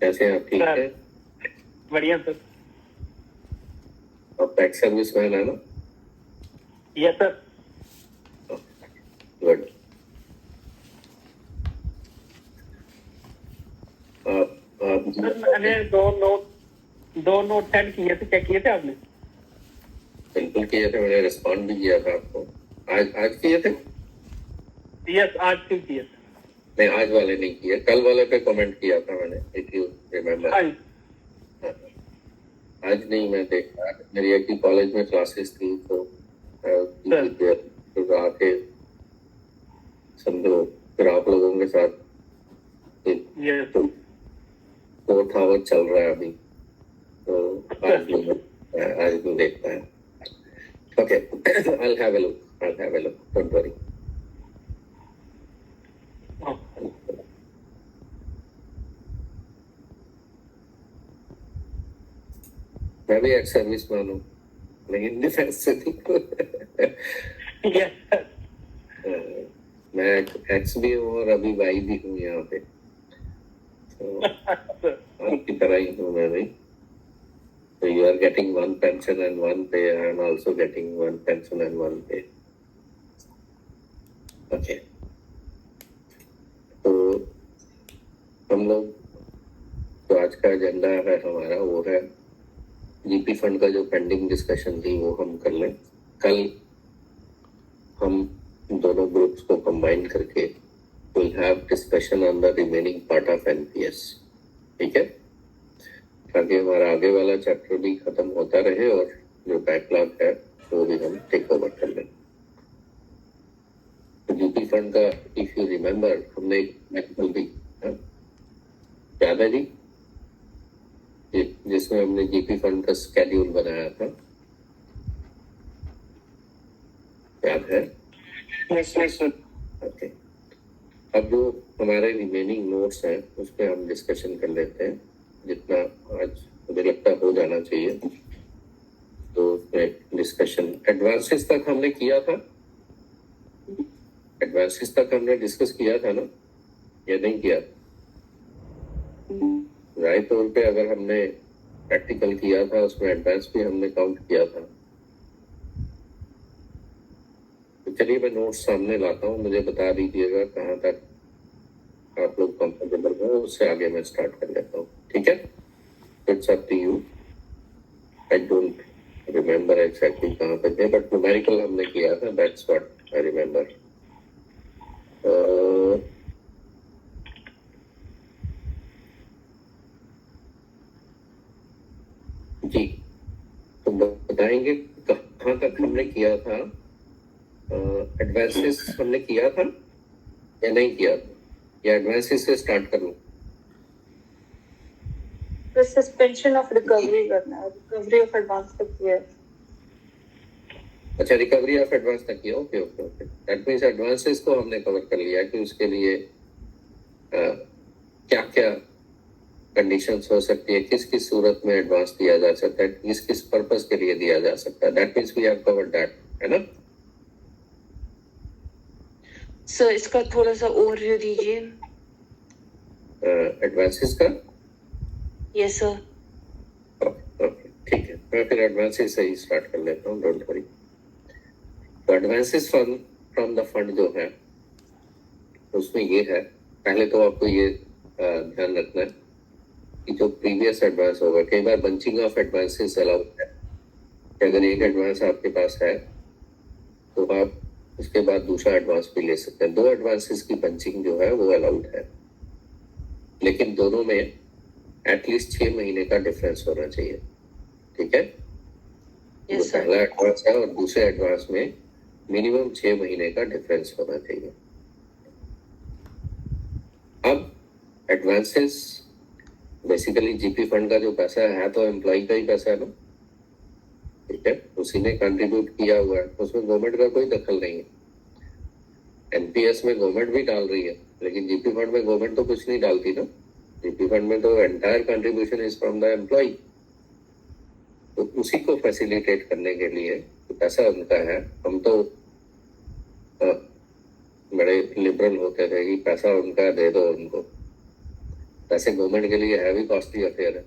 कैसे हैं आप? ठीक सर, है? बढ़िया सर। आप टैक्स सर्विस मैन है ना? Yes sir. गुड। सर मैंने दो नोट सेंड किए थे, चेक किए थे आपने? बिल्कुल किए थे, मैंने रिस्पॉन्ड भी किया था आपको। आज किए थे? यस, आज क्यों किए थे? नहीं, आज वाले नहीं किए, कल वाले पे कमेंट किया था मैंने, इफ यू रिमेम्बर। हाँ, आज नहीं, मैं देखा मेरी एक ही कॉलेज में क्लासेस थी तो तो आके समझो फिर आप लोगों के साथ यस तो 4th आवर चल रहा है अभी, तो आज नहीं देख पाया। Okay, I'll have a look. Don't worry. मैं भी एक्स सर्विस मैन हूँ, लेकिन डिफेंस से नहीं। मैं एक्स भी हूँ और अभी वाई भी हूँ यहाँ पे, तो आपकी तरह ही हूँ मैं भी। So you are getting one pension and one pay. I am also getting one pension and one pay. Okay. तो हम लोग तो आज का एजेंडा है हमारा वो है जीपी फंड का जो पेंडिंग डिस्कशन थी वो हम कर लें। कल हम दोनों ग्रुप्स को कंबाइन करके will have discussion on the remaining part of NPS, ठीक है, ताकि हमारा आगे वाला चैप्टर भी खत्म होता रहे और जो बैकलॉग है वो भी हम टेक ओवर कर लें। तो जीपी फंड का इफ यू रिमेम्बर हमने एक भी याद है जी, जिसमें हमने जीपी फंड का स्केड्यूल बनाया था, याद है? ओके। अब जो हमारे रिमेनिंग नोट्स हैं उस पर हम डिस्कशन कर लेते हैं, जितना आज मुझे लगता हो जाना चाहिए। तो उसमें डिस्कशन एडवांसेस तक हमने किया था, एडवांसेस तक हमने डिस्कस किया था ना, या नहीं किया? राइट तौर पे अगर हमने प्रैक्टिकल किया था उसमें एडवांस भी हमने काउंट किया था। तो चलिए मैं नोट्स सामने लाता हूँ, मुझे बता दीजिएगा कहाँ तक आप लोग कंफर्टेबल हो, उससे आगे मैं स्टार्ट कर लेता हूँ, ठीक है? It's up to you. I don't remember exactly कहाँ पे थे, बट न्यूमेरिकल हमने किया था, दैट्स व्हाट आई रिमेम्बर। जी, तो बताएंगे कहाँ तक हमने किया था? एडवांसेस हमने किया था या नहीं किया था, या एडवांसेस से स्टार्ट करूँ? The suspension of recovery करना है, recovery of advance तक किया है। अच्छा, रिकवरी ऑफ एडवांस तक किया, okay okay okay. That means advances को हमने कवर कर लिया कि उसके लिए क्या क्या कंडीशंस हो सकती है, किस किस सूरत में एडवांस दिया जा सकता है, किस किस पर्पस के लिए दिया जा सकता है। That means we have covered that, है ना? सर इसका थोड़ा सा ओवरव्यू दीजिए। एडवांसेस का? Yes sir. ओके, ठीक है, मैं फिर एडवांसेस से ही स्टार्ट कर लेता हूँ, डोंट वरी। तो एडवांसेस फ्रॉम द फंड जो है उसमें ये है, पहले तो आपको ये ध्यान रखना है कि जो प्रीवियस एडवांस होगा, कई बार बंचिंग ऑफ एडवांसेस अलाउड है। अगर एक एडवांस आपके पास है तो आप उसके बाद दूसरा एडवांस भी ले सकते हैं। 2 एडवांसेस की बंचिंग जो है वो अलाउड है, लेकिन दोनों में एटलीस्ट 6 महीने का डिफरेंस होना चाहिए, ठीक है? जो पहला एडवांस है और दूसरे एडवांस में मिनिमम 6 महीने का डिफरेंस होना चाहिए। अब एडवांसेस बेसिकली जीपी फंड का जो पैसा है तो एम्प्लॉय का ही पैसा है ना, ठीक है, उसी ने कंट्रीब्यूट किया हुआ है, उसमें गवर्नमेंट का कोई दखल नहीं है। एनपीएस में गवर्नमेंट भी डाल रही है, लेकिन जीपी फंड में गवर्नमेंट तो कुछ नहीं डालती ना। जीपी फंड में तो entire contribution is from the employ. तो उसी को फैसिलिटेट करने के लिए तो पैसा उनका है। हम तो बड़े लिबरल होते थे कि पैसा उनका दे दो उनको, वैसे गवर्नमेंट के लिए हैवी कॉस्टली अफेयर है.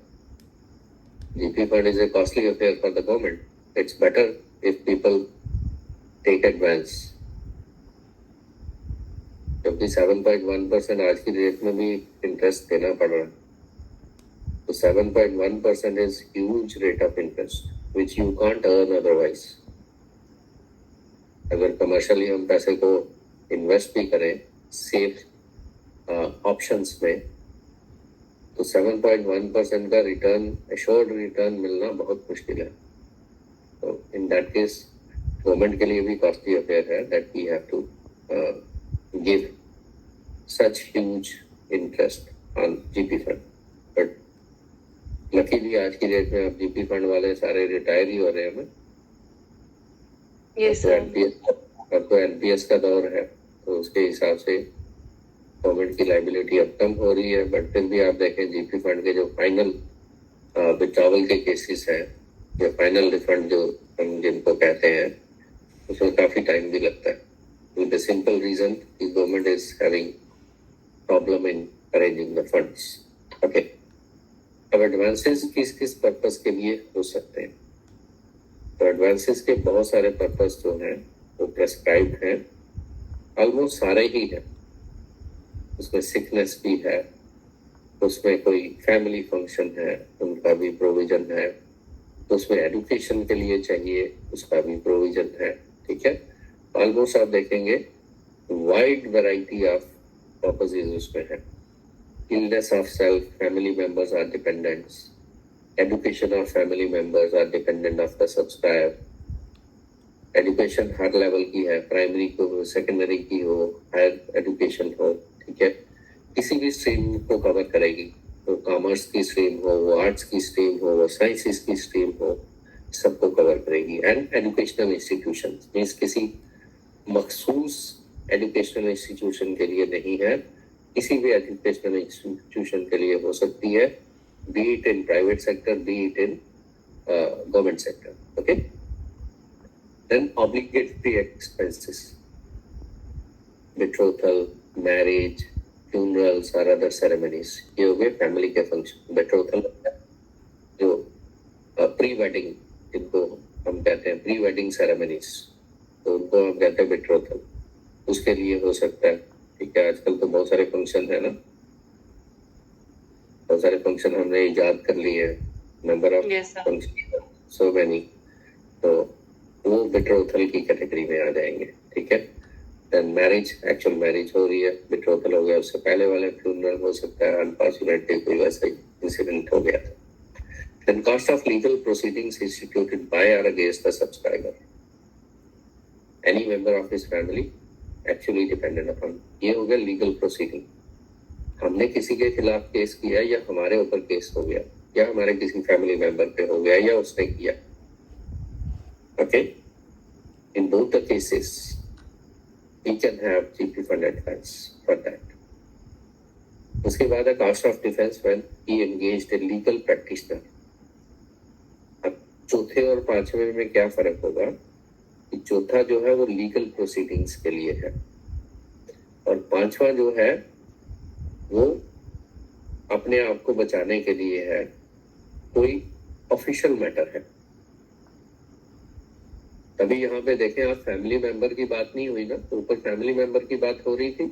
GP fund is a costly affair for the government. It's better if people take advance, क्योंकि 7.1% आज की डेट में भी इंटरेस्ट देना पड़ रहा है. तो 7.1% is huge rate of interest which you can't earn otherwise. अगर कमर्शियली हम पैसे को इन्वेस्ट भी करें सेफ ऑप्शंस में, तो 7.1% का रिटर्न, एश्योर्ड रिटर्न मिलना बहुत मुश्किल है. तो इन दैट केस गवर्नमेंट के लिए भी कॉस्टली अफेयर है that we have to give such huge interest on GP fund. But luckily आज की डेट में अब जीपी फंड वाले सारे रिटायर ही हो रहे हैं. Yes, sir. अब तो एनपीएस का दौर है, तो उसके हिसाब से गवर्नमेंट की लाइबिलिटी अब कम हो रही है. बट फिर भी आप देखें जीपी फंड के जो फाइनल विड्रॉवल के केसेस हैं या फाइनल रिफंड जो हम जिनको कहते हैं, उसमें काफी टाइम भी लगता है. विद द सिंपल रीजन कि government is having problem in arranging the funds. Okay, अब एडवांसेस किस किस पर्पस के लिए हो सकते हैं? तो एडवांसेस के बहुत सारे पर्पस जो हैं वो प्रेस्क्राइब्ड हैं, ऑलमोस्ट सारे ही हैं. उसमें सिकनेस भी है, उसमें कोई फैमिली फंक्शन है उनका भी प्रोविजन है, उसमें एजुकेशन के लिए चाहिए उसका भी प्रोविजन है. ठीक है, ऑलमोस्ट आप देखेंगे वाइड वैरायटी ऑफ पर्पसेस उसमें है. Illness of self, family members are dependents. Education of family members are dependent of the subscriber. Education her level की है, प्राइमरी को हो, सेकेंडरी की हो, हायर एजुकेशन हो. ठीक है, किसी भी स्ट्रीम को कवर करेगी. वो कॉमर्स की स्ट्रीम हो, वो आर्ट्स की स्ट्रीम हो, वो साइंसेस की स्ट्रीम हो, सबको कवर करेगी. एंड एजुकेशनल इंस्टीट्यूशन मीन्स किसी मखसूस एजुकेशनल इंस्टीट्यूशन के लिए नहीं है, किसी भी एजुकेशनल इंस्टीट्यूशन के लिए हो सकती है, be it in private sector, be it in government sector. Okay, then obligatory expenses, betrothal, marriage, funerals और अदर सेरेमनीज, ये हो गए फैमिली के फंक्शन. betrothal जो प्री वेडिंग, जिनको हम कहते हैं प्री वेडिंग सेरेमनीज, तो उनको हम कहते हैं betrothal. उसके लिए हो सकता है. ठीक है, आजकल तो बहुत सारे फंक्शन है ना, बहुत सारे फंक्शन हमने इजाद कर लिए, number of function so many, तो वो betrothal की कैटेगरी में आ जाएंगे. ठीक है, देन मैरिज, एक्चुअल मैरिज हो रही है, betrothal हो गया. उससे पहले वाले फ्यूनरल हो सकता है, अनफॉर्चुनेटली कोई वैसा इंसिडेंट हो गया. Then cost of legal proceedings instituted by और against the subscriber, any member of his family actually dependent upon. ये हो गया लीगल प्रोसीडिंग. हमने किसी के खिलाफ केस किया या हमारे ऊपर केस हो गया या हमारे किसी फैमिली मेंबर पे हो गया या उसने किया. Okay, in both the cases we can have GP fund advance for that. उसके बाद है cost of defence when he engaged a legal practitioner. अब चौथे और पांचवे में क्या फर्क होगा? चौथा जो है वो लीगल प्रोसीडिंग्स के लिए है, और पांचवा जो है वो अपने आप को बचाने के लिए है, कोई ऑफिशियल मैटर है. तभी यहाँ पे देखें आप, फैमिली मेंबर की बात नहीं हुई ना, तो ऊपर फैमिली मेंबर की बात हो रही थी,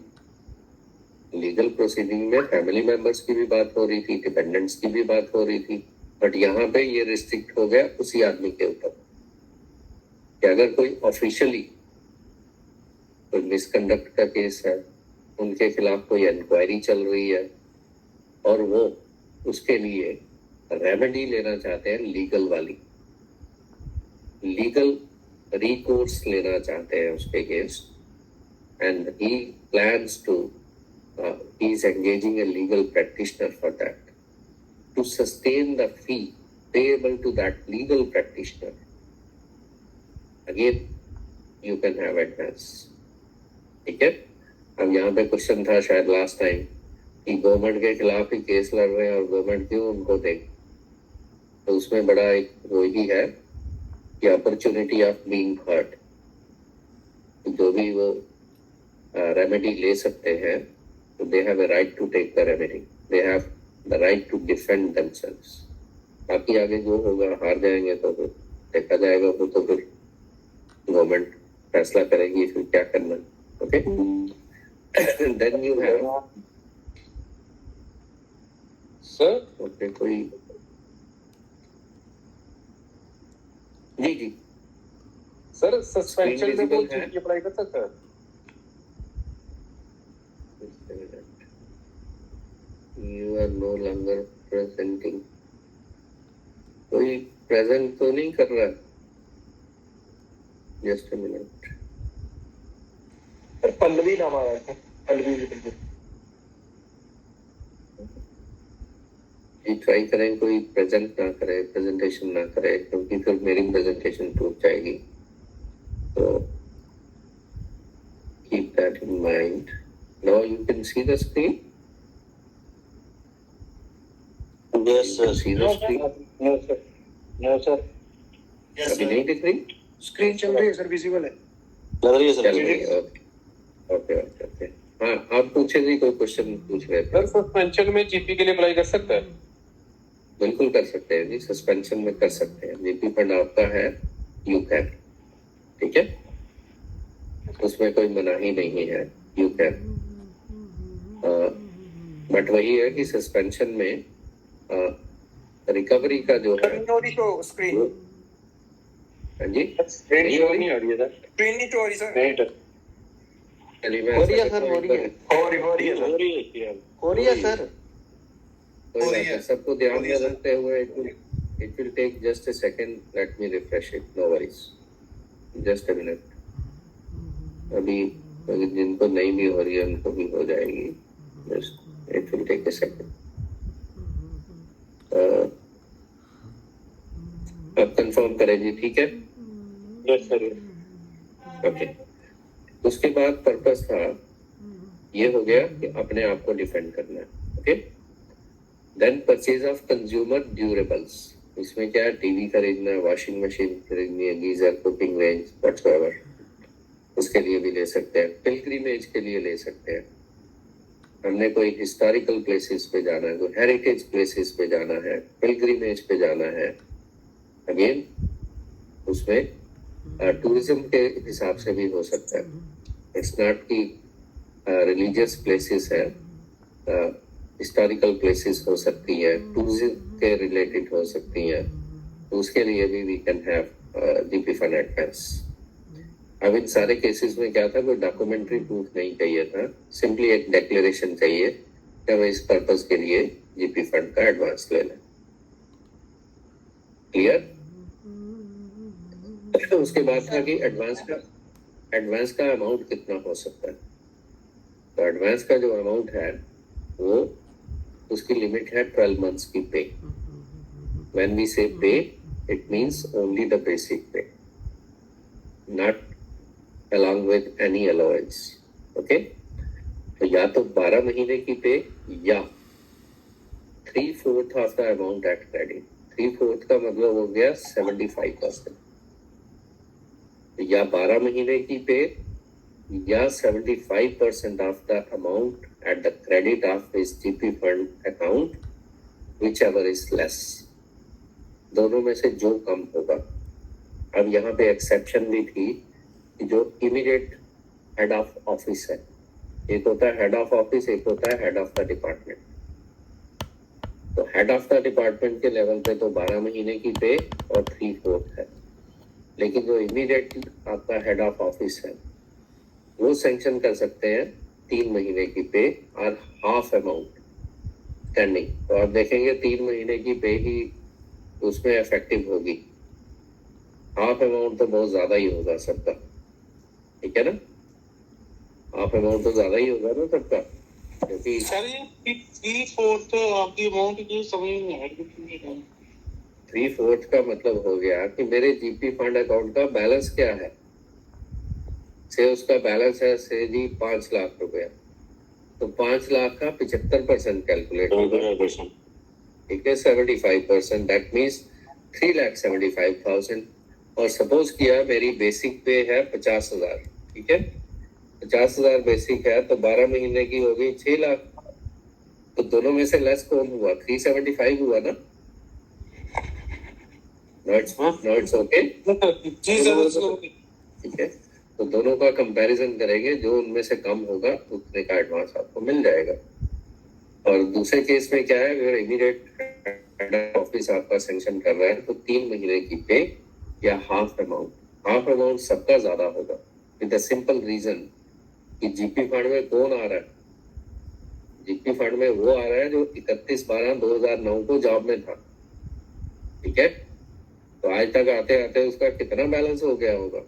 लीगल प्रोसीडिंग में फैमिली मेंबर्स की भी बात हो रही थी, डिपेंडेंट्स की भी बात हो रही थी. बट यहाँ पे ये रिस्ट्रिक्ट हो गया उसी आदमी के ऊपर कि अगर कोई ऑफिशियली कोई मिसकंडक्ट का केस है, उनके खिलाफ कोई इंक्वायरी चल रही है और वो उसके लिए रेमेडी लेना चाहते हैं, लीगल वाली, लीगल रिकोर्स लेना चाहते हैं उसके against, and he plans to he is engaging a legal practitioner for that to sustain the fee payable to that legal practitioner. Again you can have advance. ठीक है, अब यहाँ पे क्वेश्चन था शायद लास्ट टाइम कि गवर्नमेंट के खिलाफ ही केस लड़ रहे हैं और गवर्नमेंट क्यों उनको दे, तो उसमें बड़ा एक वो ही है कि अपॉर्चुनिटी ऑफ बीइंग हर्ट, जो भी वो रेमेडी ले सकते हैं, so they have a right to take the remedy. They have the right to defend themselves. बाकी आगे जो होगा, हार जाएंगे तो फिर देखा जाएगा, वो तो फिर गवर्नमेंट फैसला करेगी फिर क्या करना। Okay, then you have sir okay कोई जी जी सर सस्पेंशन में वो visible है? जीपी अप्लाई कर सकता है? You are no longer presenting. कोई प्रेजेंट तो नहीं कर रहा? Just a minute. Sir Pallavi नाम आया था, पल्लवी जी। जी ट्राई करें कोई प्रेजेंट ना करे, प्रेजेंटेशन ना करे, क्योंकि फिर मेरी प्रेजेंटेशन टूट जाएगी। तो keep that in mind. Now you can see the screen. Yes, You sir. can see the screen. No sir, no sir. Yes, अभी sir. नहीं दिख रही? स्क्रीन चल रही है सर, विजिबल है। लग रही है चल सर। रही है, ओके ओके ओके ओके। हाँ आप पूछे जी, कोई क्वेश्चन पूछ रहे थे? सर सस्पेंशन में जीपी के लिए अप्लाई कर सकता है? बिल्कुल कर सकते हैं जी, सस्पेंशन में कर सकते हैं। जीपी फंड आपका है, यू कैन, ठीक है, उसमें कोई मनाही नहीं है, यू कैन। बट वही है कि सस्पेंशन में रिकवरी का जो है, स्क्रीन हाँ जी स्क्रीन शो नहीं आ रही है सर। स्क्रीन नहीं हो रही सर। नहीं सर, चलिए मैं हो रही है ऐसा सर, करता हो हूँ, रही है। हो रही है हो सर। रही है, हो रही है सर। कोई बात नहीं, सबको ध्यान में रखते हुए it will take just a second, let me refresh it, no worries, just a minute। अभी जिनको नहीं भी हो रही है उनको भी हो जाएगी, just it will take a second। अब कंफर्म करें जी, ठीक है, यस सर। ओके। उसके बाद पर्पस था, ये हो गया कि अपने आप को डिफेंड करना है, okay. Then purchase of consumer durables, इसमें क्या है, टीवी खरीदना है, वॉशिंग मशीन खरीदनी है, गीजर, कुकिंग रेंज, व्हाटएवर, उसके लिए भी ले सकते हैं। पिलग्रिमेज के लिए ले सकते हैं, हमने कोई हिस्टोरिकल प्लेसेस पे जाना है, कोई हेरिटेज प्लेसेस पे जाना है, पिलग्रिमेज पे जाना है, अगेन उसमें टूरिज्म के हिसाब से भी हो सकता है। इट्स नॉट कि रिलीजियस प्लेसेस है, हिस्टोरिकल प्लेसेस हो सकती है, टूरिज्म के रिलेटेड हो सकती हैं, तो उसके लिए भी we can have GP fund advance. अब इन सारे केसेस में क्या था, कोई डॉक्यूमेंट्री प्रूफ नहीं चाहिए था, सिंपली एक डिक्लेरेशन चाहिए कि हमें इस पर्पस के लिए जीपी फंड का एडवांस लेना है। क्लियर? उसके बाद था कि एडवांस का अमाउंट कितना हो सकता है। तो एडवांस का जो अमाउंट है वो, उसकी लिमिट है 12 मंथ्स की पे। व्हेन वी से पे, it means only the basic पे, not along with any allowance, okay? तो या तो 12 महीने की पे या 3/4 of the amount at credit। 3/4 का मतलब हो गया 75%। या 12 महीने की पे या 75% of the amount at the credit of his GP fund account, whichever is less। दोनों में से जो कम होगा। अब यहाँ पे एक्सेप्शन भी थी, जो इमीडिएट हेड ऑफ ऑफिस है, एक होता है हेड ऑफ ऑफिस, एक होता है हेड ऑफ द डिपार्टमेंट। तो हेड ऑफ द डिपार्टमेंट के लेवल पे तो 12 महीने की पे और 3/4 है, लेकिन जो इमीडिएट आपका हेड ऑफ ऑफिस है वो सैंक्शन कर सकते हैं 3 महीने की पे और हाफ अमाउंट स्टैंडिंग। तो आप देखेंगे 3 महीने की पे ही उसमें इफेक्टिव होगी, हाफ अमाउंट तो बहुत ज्यादा ही होगा सबका, ठीक है ना, हाफ अमाउंट तो ज्यादा ही होगा ना सबका, क्योंकि सर ये 3/4 आपकी अमाउंट की समझ नहीं है। 3/4 का मतलब हो गया कि मेरे जीपी फंड अकाउंट का बैलेंस क्या है, से उसका बैलेंस है से जी 5 लाख रुपया, तो 5 लाख का 75% कैलकुलेट होगा, ठीक है, 75%, दैट मीन्स 3,75,000। और सपोज किया मेरी बेसिक पे है 50,000, ठीक है, 50,000 बेसिक है, तो 12 महीने की हो गई 6 लाख, तो दोनों में से लेस कौन हुआ? 375 हुआ ना? नॉट्स ओके, जी सर। ठीक है। तो दोनों का कंपैरिजन करेंगे, जो उनमें से कम होगा उतने का एडवांस आपको मिल जाएगा। और दूसरे केस में क्या है, अगर इमीडिएट ऑफिस आपका सैंक्शन कर रहा है तो 3 महीने की पे या हाफ अमाउंट सबका ज्यादा होगा, विद द सिंपल रीजन कि जीपी फंड में कौन आ रहा है? जीपी फंड में वो आ रहा है जो 31/12/2009 को जॉब में था, ठीक है। तो आज तक आते आते उसका कितना बैलेंस हो गया होगा?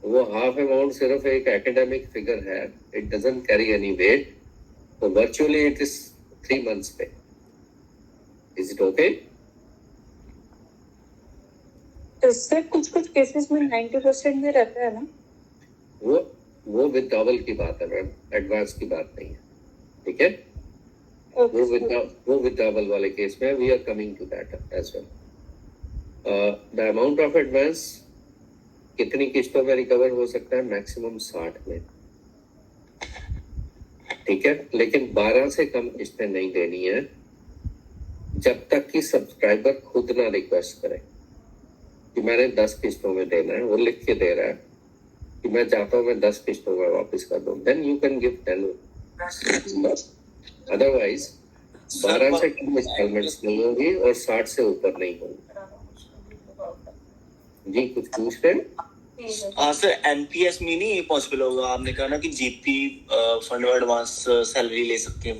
वो हाफ अमाउंट सिर्फ एक एकेडमिक फिगर है, it doesn't carry any weight. तो virtually it is 3 months pay. Is it okay? इससे कुछ केसेस में 90% भी रहता है ना? वो विथड्रॉवल की बात है मैम, एडवांस की बात नहीं है, ठीक है। वो विथड्रॉवल वाले केस में we are coming to that as well. The amount of advance कितनी किस्तों में रिकवर हो सकता है? मैक्सिमम 60 में, ठीक है। लेकिन 12 से कम किस्तें नहीं देनी है जब तक कि सब्सक्राइबर खुद ना रिक्वेस्ट करे कि मैंने 10 किस्तों में देना है। वो लिख के दे रहा है कि मैं चाहता हूं मैं 10 किस्तों में वापस कर दूं, then you can give 10। Otherwise 12 से कम इंस्टॉलमेंट्स नहीं होगी और 60 से ऊपर नहीं होगी। जी कुछ पूछ रहे हैं? हाँ सर, एनपीएस में नहीं पॉसिबल होगा? आपने कहा ना कि जीपी फंड में एडवांस सैलरी ले सकते हैं।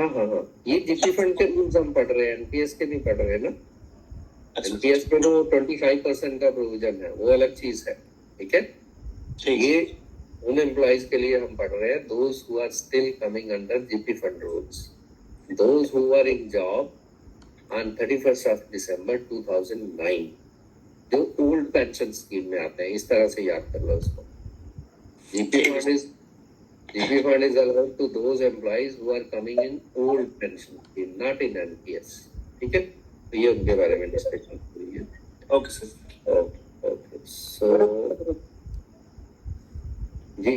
हाँ, ये जीपी फंड के रूल्स हम पढ़ रहे हैं, एनपीएस के नहीं पढ़ रहे हैं ना। एनपीएस पे तो 25% का प्रोविजन है, वो अलग चीज है, ठीक है। ये उन एम्प्लॉइज के लिए हम पढ़ रहे हैं, those who are still coming under GP fund rules, those who are in job on 31st December 2009, जो ओल्ड पेंशन स्कीम में आते हैं। इस तरह से याद कर लो उसको। GP fund is allowed to those employees who are coming in old pension scheme, not in NPS, ठीक है। तो ये उनके बारे में डिस्कशन हुई है। Okay sir. ओके सो जी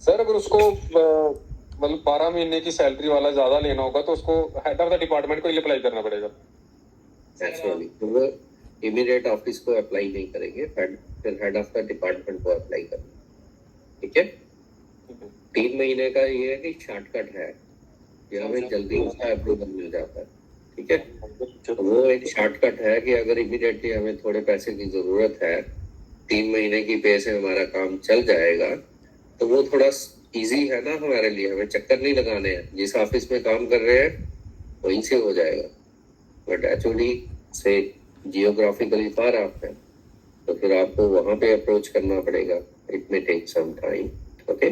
सर, अगर उसको मतलब 12 महीने की सैलरी वाला ज्यादा लेना होगा तो उसको हेड ऑफ द डिपार्टमेंट को ही अप्लाई करना पड़ेगा। एक्चुअली तो वो इमीडिएट ऑफिस को अप्लाई नहीं करेंगे, फिर हेड ऑफ द डिपार्टमेंट को अप्लाई करेंगे, ठीक है। 3 महीने का ये है कि शॉर्टकट है, ये हमें जल्दी उसका अप्रूवल मिल जाता है, ठीक है। तो वो एक शॉर्टकट है कि अगर इमीडिएटली हमें थोड़े पैसे की जरूरत है, 3 महीने की पे से हमारा काम चल जाएगा, तो वो थोड़ा इजी है ना हमारे लिए, हमें चक्कर नहीं लगाने हैं। जिस ऑफिस में काम कर रहे हैं वहीं से हो जाएगा। बट एचओडी से जियोग्राफिकली फार ऑफ है, तो फिर आपको वहां पे अप्रोच करना पड़ेगा, इट में टेक सम टाइम, ओके।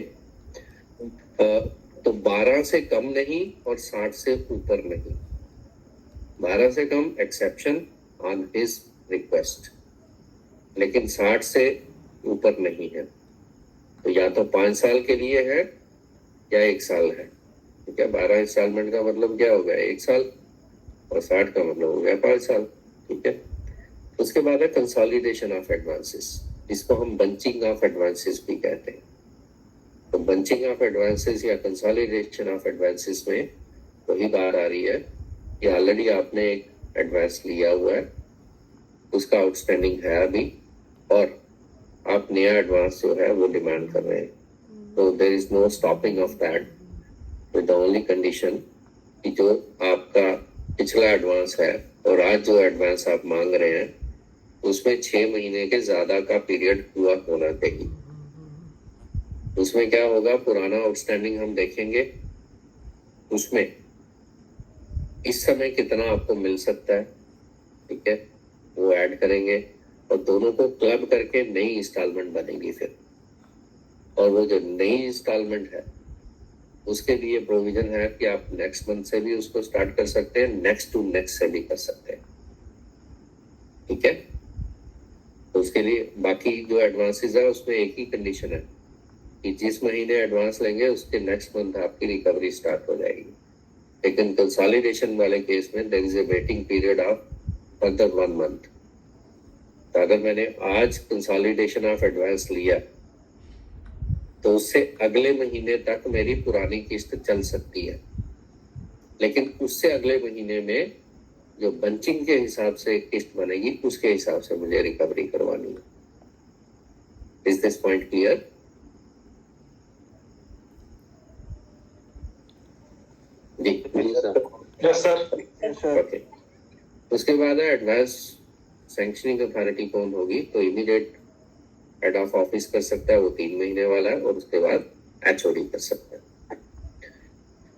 तो 12 से कम नहीं और 60 से ऊपर नहीं। 12 से कम एक्सेप्शन ऑन हिज रिक्वेस्ट, लेकिन 60 से ऊपर नहीं है। तो या तो 5 साल के लिए है या 1 साल है, ठीक है। 12 इंस्टॉलमेंट का मतलब क्या हो गया? 1 साल, और 60 का मतलब हो गया 5 साल, ठीक है। उसके बाद है कंसोलिडेशन ऑफ एडवांसेस, इसको हम बंचिंग ऑफ एडवांसेस भी कहते हैं। तो बंचिंग ऑफ एडवांसेस या कंसोलिडेशन ऑफ एडवांसेस में वही बात आ रही है कि ऑलरेडी आपने एक एडवांस लिया हुआ है, उसका आउटस्टैंडिंग है अभी, और आप नया एडवांस जो है वो डिमांड कर रहे हैं। तो there is no stopping of that, with the only condition कि जो आपका पिछला एडवांस है और आज जो एडवांस आप मांग रहे हैं उसमें 6 महीने के ज्यादा का पीरियड हुआ होना चाहिए। उसमें क्या होगा, पुराना आउटस्टैंडिंग हम देखेंगे, उसमें इस समय कितना आपको मिल सकता है, ठीक है, वो ऐड करेंगे और दोनों को क्लब करके नई इंस्टॉलमेंट बनेगी फिर। और वो जो नई इंस्टॉलमेंट है उसके लिए प्रोविजन है कि आप नेक्स्ट मंथ से भी उसको स्टार्ट कर सकते हैं, नेक्स्ट टू नेक्स्ट से भी कर सकते हैं, ठीक है। तो उसके लिए बाकी जो एडवांसेस है उसमें एक ही कंडीशन है कि जिस महीने एडवांस लेंगे उसके नेक्स्ट मंथ आपकी रिकवरी स्टार्ट हो जाएगी। लेकिन कंसोलिडेशन वाले केस में there is a waiting period of further 1 month। तो अगर मैंने आज कंसोलिडेशन ऑफ एडवांस लिया तो उससे अगले महीने तक मेरी पुरानी किस्त चल सकती है, लेकिन उससे अगले महीने में जो बंचिंग के हिसाब से किस्त बनेगी उसके हिसाब से मुझे रिकवरी करवानी है। Is this point clear? जी यस सर। ओके। उसके बाद है एडवांस सैंक्शनिंग अथॉरिटी कौन होगी, तो इमीडिएट हेड ऑफ ऑफिस कर सकता है, वो 3 महीने वाला है, और उसके बाद एचओडी कर सकता है।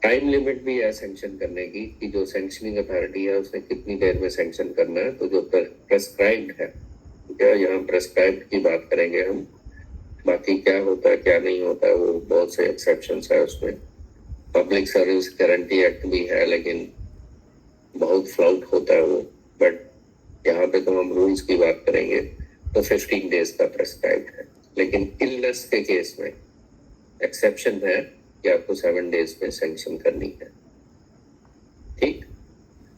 टाइम लिमिट भी है सैंक्शन करने की कि जो सैंक्शनिंग अथॉरिटी है उसने कितनी देर में सैंक्शन करना है। तो जो प्रेस्क्राइब्ड है, ठीक है, यहाँ प्रेस्क्राइब्ड की बात करेंगे हम, बाकी क्या होता है क्या नहीं होता है वो बहुत से एक्सेप्शंस है उसमें। पब्लिक सर्विस गारंटी एक्ट भी है, लेकिन बहुत फ्लाउट होता है वो, बट यहाँ पे तो हम रूल्स की बात करेंगे तो 15 डेज का प्रेस्क्राइब्ड है। लेकिन इलनेस के केस में एक्सेप्शन है कि आपको 7 डेज में सैंक्शन करनी है। ठीक।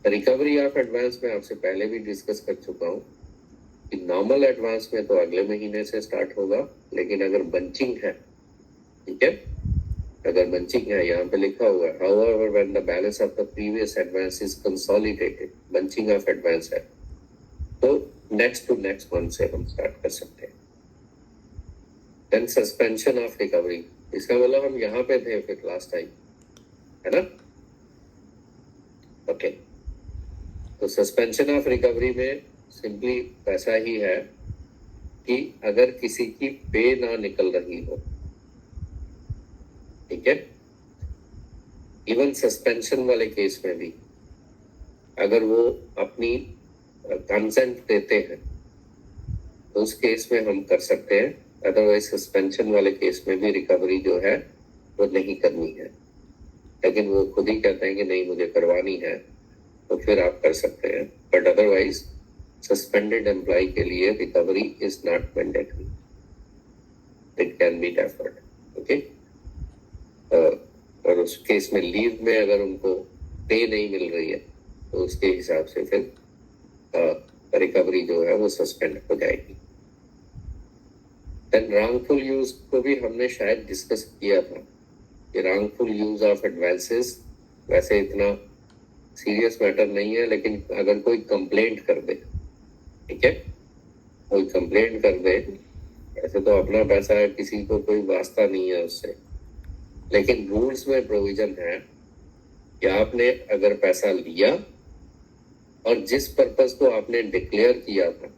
रिकवरी ऑफ एडवांस में आपसे पहले भी डिस्कस कर चुका हूँ कि नॉर्मल एडवांस में तो अगले महीने से स्टार्ट होगा, लेकिन अगर बंचिंग है, ठीक है, अगर बंचिंग है, यहाँ पे लिखा हुआ है however when the balance of the previous advance is consolidated, bunching of advance है तो नेक्स्ट टू नेक्स्ट मंथ से हम स्टार्ट कर सकते हैं। देन सस्पेंशन ऑफ रिकवरी, इसका मतलब हम यहाँ पे थे फिर लास्ट टाइम, है ना? ओके। तो सस्पेंशन ऑफ रिकवरी में सिंपली वैसा ही है कि अगर किसी की पे ना निकल रही हो, ठीक है, इवन सस्पेंशन वाले केस में भी अगर वो अपनी कंसेंट देते हैं तो उस केस में हम कर सकते हैं, अदरवाइज सस्पेंशन वाले केस में भी रिकवरी जो है वो नहीं करनी है। लेकिन वो खुद ही कहते हैं कि नहीं मुझे करवानी है, तो फिर आप कर सकते हैं, बट अदरवाइज सस्पेंडेड एम्प्लॉय के लिए recovery is not mandatory, it can be deferred. Okay. और उस केस में लीव में अगर उनको पे नहीं मिल रही है तो उसके हिसाब से फिर रिकवरी जो है वो सस्पेंड हो जाएगी। देन रॉन्गफुल यूज को भी हमने शायद डिस्कस किया था कि रॉन्गफुल यूज ऑफ एडवांसेस वैसे इतना सीरियस मैटर नहीं है, लेकिन अगर कोई कंप्लेंट कर दे, ठीक है, कोई कंप्लेंट कर दे, ऐसे तो अपना पैसा है, किसी को कोई वास्ता नहीं है उससे, लेकिन रूल्स में प्रोविजन है कि आपने अगर पैसा लिया और जिस पर्पस को आपने डिक्लेयर किया था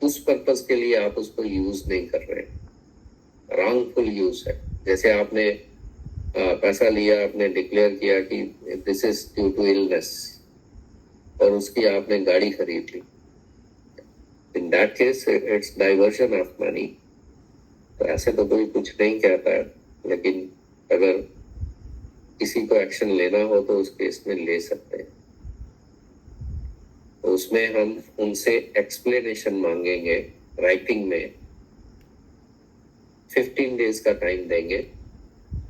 उस पर्पस के लिए आप उसको यूज नहीं कर रहे, रॉन्गफुल यूज है। जैसे आपने पैसा लिया, आपने डिक्लेयर किया कि this is due to illness, और उसकी आपने गाड़ी खरीद ली, in that case it's diversion of money. तो ऐसे तो कोई कुछ नहीं कहता है, लेकिन अगर किसी को एक्शन लेना हो तो उस केस में ले सकते हैं। तो उसमें हम उनसे एक्सप्लेनेशन मांगेंगे राइटिंग में, 15 डेज का टाइम देंगे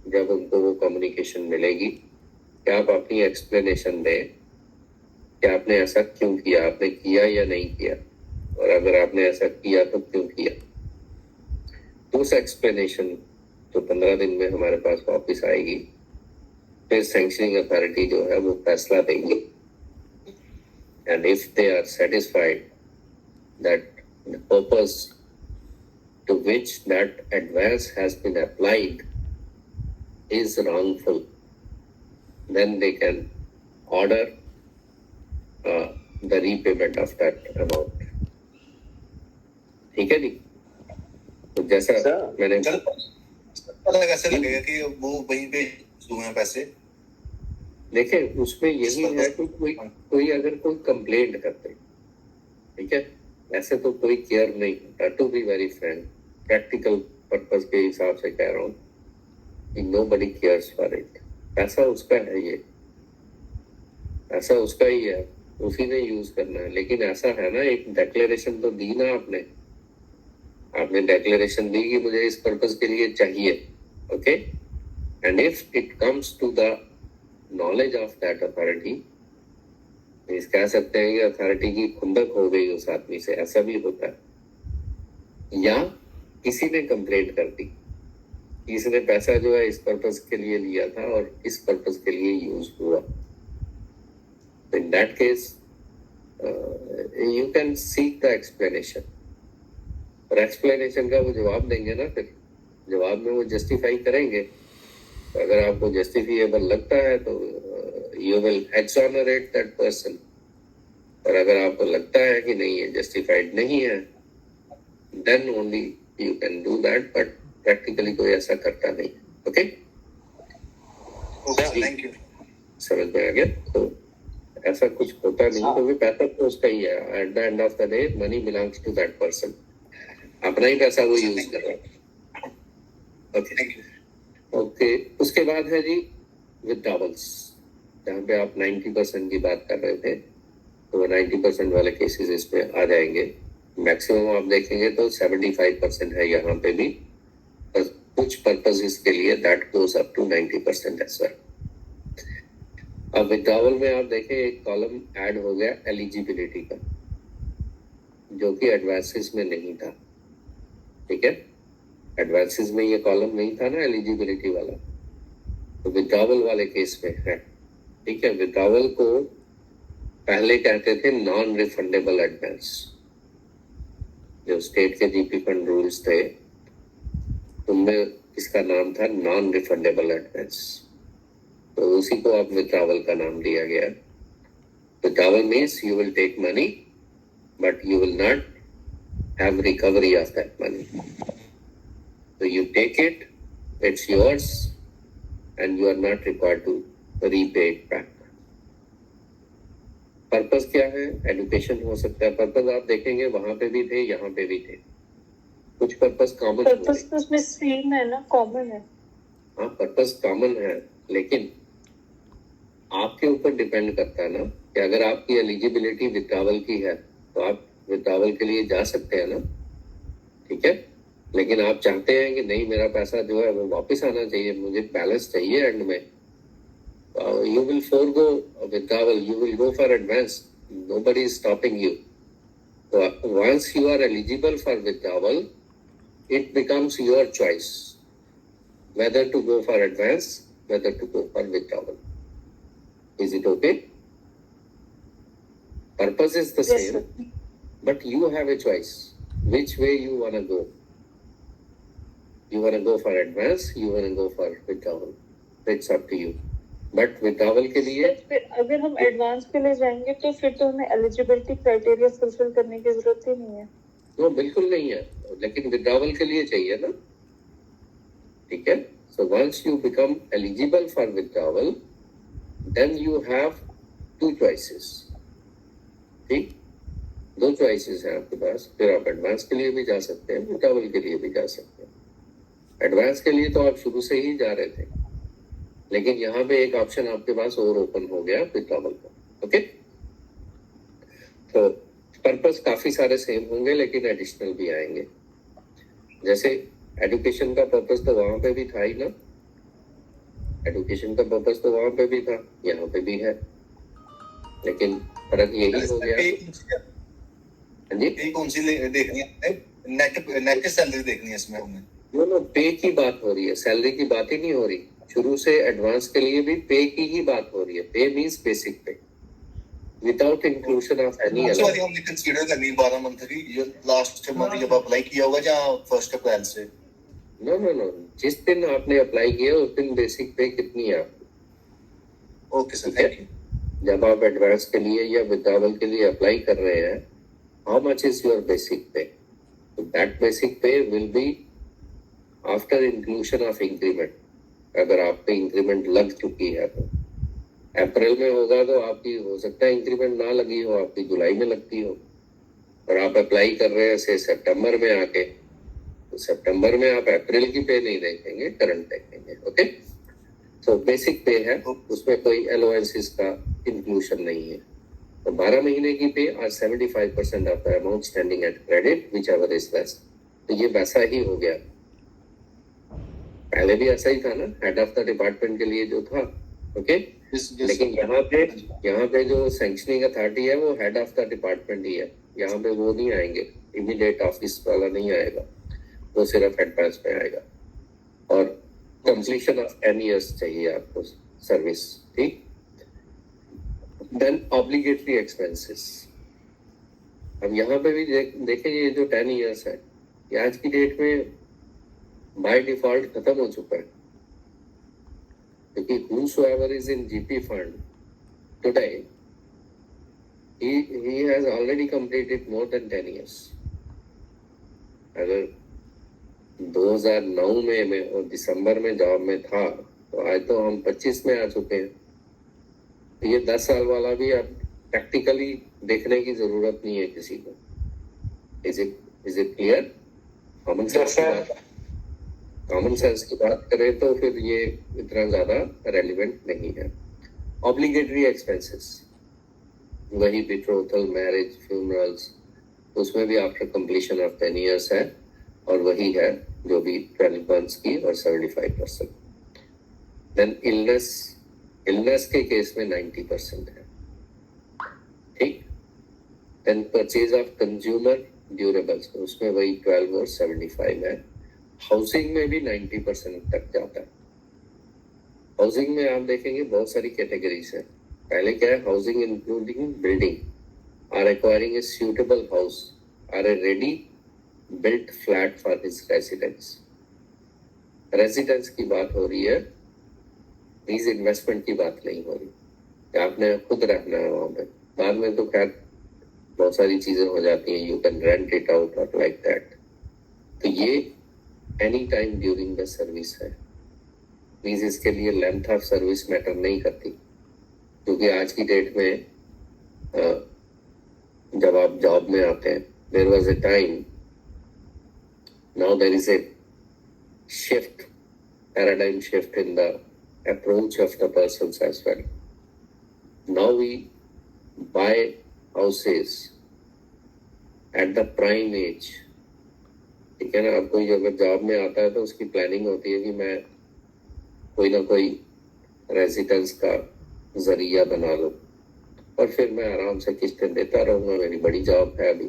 जब उनको वो कम्युनिकेशन मिलेगी कि आप अपनी एक्सप्लेनेशन दें कि आपने ऐसा क्यों किया, आपने किया या नहीं किया, और अगर आपने ऐसा किया तो क्यों किया। तो उस एक्सप्लेनेशन तो 15 दिन में हमारे पास वापस आएगी, फिर सैंक्शनिंग अथॉरिटी जो है वो फैसला देंगी, and if they are satisfied that the purpose to which that advance has been applied is wrongful, then they can order the repayment of that amount. ठीक है जी? तो जैसा मैंने पता कैसे लगेगा कि वो वहीं पे हुए हैं पैसे? देखे उसमें यही है कि कोई अगर कोई कंप्लेंट करते, ठीक है, ऐसे तो कोई केयर नहीं होता। To be very frank, practical purpose के हिसाब से कह रहा हूँ कि नोबडी केयर्स फॉर इट। पैसा उसका है, ये पैसा उसका ही है, उसी ने यूज करना है। लेकिन ऐसा है ना, एक डिक्लेरेशन तो दी ना आपने डिक्लेरेशन दी कि मुझे इस पर्पस के लिए चाहिए, okay, and if it comes to the knowledge of that authority, इस कह सकते हैं कि अथॉरिटी की खुंदक हो गई उस आदमी से, ऐसा भी होता है, या किसी ने कंप्लेंट कर दी इसने पैसा जो है इस पर्पस के लिए लिया था और इस पर्पस के लिए यूज हुआ। इन that case you can seek the explanation, और एक्सप्लेनेशन का वो जवाब देंगे ना, फिर जवाब में वो जस्टिफाई करेंगे। तो अगर आपको जस्टिफिएबल लगता है तो यू विल एक्सॉनरेट दैट पर्सन, और अगर आपको लगता है कि नहीं ये जस्टिफाइड नहीं है, then only you can do that, but practically कोई ऐसा करता नहीं। Okay, okay thank you. समझ में आ गया? तो ऐसा कुछ होता नहीं, तो भी पैसा तो उसका ही है। At the end of the day money belongs to that person, अपना ही पैसा वो यूज कर रहा है। Okay thank you. ओके, उसके बाद है जी विथड्रॉवल्स, जहाँ पे आप 90% की बात कर रहे थे, तो 90% वाले केसेस इसमें आ जाएंगे। मैक्सिमम आप देखेंगे तो 75% है यहाँ पे भी, पर कुछ पर्पसेस के लिए that goes up to 90% as well. अब विथड्रॉवल में आप देखें एक कॉलम ऐड हो गया एलिजिबिलिटी का, जो कि एडवांसेस में नहीं था। ठीक है, एडवांसेस में ये कॉलम नहीं था ना एलिजिबिलिटी वाला, तो विथड्रॉवल वाले केस में है। ठीक है, विथड्रॉवल को पहले कहते थे नॉन रिफंडेबल एडवांस, जो स्टेट के जीपी फंड रूल्स थे उनमें इसका नाम था नॉन रिफंडेबल एडवांस, तो उसी को अब विथड्रॉवल का नाम दिया गया। Withdrawal means you will take money but you will not have recovery of that money, so you take it, it's yours, and you are not required to repay it back. Purpose क्या है? Education हो सकता है। Purpose आप देखेंगे वहां पे भी थे, यहाँ पे भी थे। कुछ पर्पस कॉमन पर्पस तो उसमें सेम है ना, कॉमन है। हाँ, पर्पस कॉमन है, लेकिन आपके ऊपर डिपेंड करता है ना कि अगर आपकी एलिजिबिलिटी विथड्रॉवल की है तो आप विथड्रॉवल के लिए जा सकते हैं ना। ठीक है, लेकिन आप चाहते हैं कि नहीं मेरा पैसा जो है वो वापस आना चाहिए, मुझे बैलेंस चाहिए एंड में, you will forgo withdrawal, you will go for advance, nobody is stopping you. Once you are eligible for withdrawal, it becomes your choice whether to go for advance, whether to go for withdrawal. Is it okay? Purpose is the Yes, same, sir. but you have a choice which way you want to go. You want to go for advance, you want to go for withdrawal. It's up to you. But withdrawal के लिए But फिर अगर हम advance के लिए जाएंगे तो फिर तो हमें एलिजिबिलिटी क्राइटेरिया फुलफिल करने की जरूरत ही नहीं है। वो बिल्कुल नहीं है, लेकिन विथड्रॉवल के लिए चाहिए ना। ठीक है, so once you become eligible for withdrawal, then you have two choices. ठीक, दो choices हैं आपके पास। फिर आप एडवांस के लिए भी जा सकते हैं, विथड्रॉवल के लिए भी जा सकते हैं। एडवांस के लिए तो आप शुरू से ही जा रहे थे, लेकिन यहाँ पे एक ऑप्शन आपके पास और ओपन हो गया विथड्रॉवल का। ओके, तो पर्पस काफी सारे सेम होंगे, लेकिन एडिशनल भी आएंगे। जैसे एजुकेशन का पर्पस तो वहां पे भी था ही ना, एजुकेशन का पर्पस तो वहां पे भी था, यहाँ पे भी है, लेकिन फर्क यही हो गया। हाँ जी, पे कौन सी देखनी है? नेट सैलरी देखनी है इसमें हमें। वो पे की बात हो रही है, सैलरी की बात ही नहीं हो रही। शुरू से एडवांस के लिए भी पे की ही बात हो रही है। पे मींस बेसिक पे without inclusion of any sorry, allowance. हमने कंसीडर करनी 12 मंथ की, ये लास्ट मंथ जब अप्लाई किया होगा या 1 अप्रैल से? नो नो नो, जिस दिन आपने अप्लाई किया उस दिन बेसिक पे कितनी है आपकी। Okay sir, thank you. जब आप एडवांस के लिए या विथड्रॉवल के लिए अप्लाई कर रहे हैं, how much is your basic पे? दैट बेसिक पे will be after inclusion of increment. अगर आप पे इंक्रीमेंट लग चुकी है तो अप्रैल में होगा, तो आपकी हो सकता है इंक्रीमेंट ना लगी हो, आपकी जुलाई में लगती हो, और आप अप्लाई कर रहे हैं से सितंबर में आके, तो सितंबर में आप अप्रैल की पे नहीं देखेंगे, करंट देखेंगे। ओके, तो बेसिक पे है, उसमें कोई अलाउंसेस का इंक्लूजन नहीं है। तो 12 महीने की पे और 75% of the amount standing at credit which ever is less. तो ये वैसा ही हो गया, पहले भी ऐसा ही था ना, हेड ऑफ द डिपार्टमेंट के लिए जो था। ओके, लेकिन यहाँ पे जो सैंक्शनिंग अथॉरिटी है वो हेड ऑफ द डिपार्टमेंट ही है। यहाँ पे वो नहीं आएंगे, इमीडिएट ऑफिस वाला नहीं आएगा, वो सिर्फ एडवांस में आएगा। और कंप्लीशन ऑफ 10 years चाहिए आपको सर्विस, ठीक। देन ऑब्लिगेटरी एक्सपेंसेस, अब यहाँ पे भी देखें ये जो 10 years है ये आज की डेट में बाय डिफॉल्ट खत्म हो चुका है, क्योंकि whosoever is in GP fund today he has already completed more than 10 years. अगर 2009 में और दिसंबर में जॉब में था तो आज तो हम 25 में आ चुके हैं, तो ये 10 साल वाला भी अब प्रैक्टिकली देखने की जरूरत नहीं है किसी को। Is it clear? Common sense की बात करें तो फिर ये इतना ज्यादा रेलिवेंट नहीं है। ऑब्लिगेटरी एक्सपेंसेस, वही बिट्रोथल, मैरिज, फ्यूनरल्स, उसमें भी आफ्टर कंप्लीशन ऑफ 10 years है, और वही है जो भी 12 months की और 75%। देन इलनेस के केस में 90% है, ठीक। Then purchase of consumer durables, उसमें वही 12 और 75 है। हाउसिंग में भी 90% तक जाता है। हाउसिंग में आप देखेंगे बहुत सारी कैटेगरीज है। पहले क्या है, housing including building or acquiring a suitable house or a ready built flat for his residence. Residence की बात हो रही है, लीज इन्वेस्टमेंट की बात नहीं हो रही कि आपने खुद रहना है वहां पे। बाद में तो खैर बहुत सारी चीजें हो जाती हैं, you can rent it out और लाइक दैट। तो ये any time during the service है। प्लीज इसके लिए लेंथ ऑफ सर्विस मैटर नहीं करती, क्योंकि आज की डेट में जब आप जॉब में आते हैं, there was a time, now there is a paradigm shift in the approach of the persons as well. Now we buy houses at the prime age, ठीक है ना। अब कोई अगर जॉब में आता है तो उसकी प्लानिंग होती है कि मैं कोई ना कोई रेजिडेंस का जरिया बना लूं और फिर मैं आराम से किस्तें देता रहूंगा, मेरी बड़ी जॉब है अभी।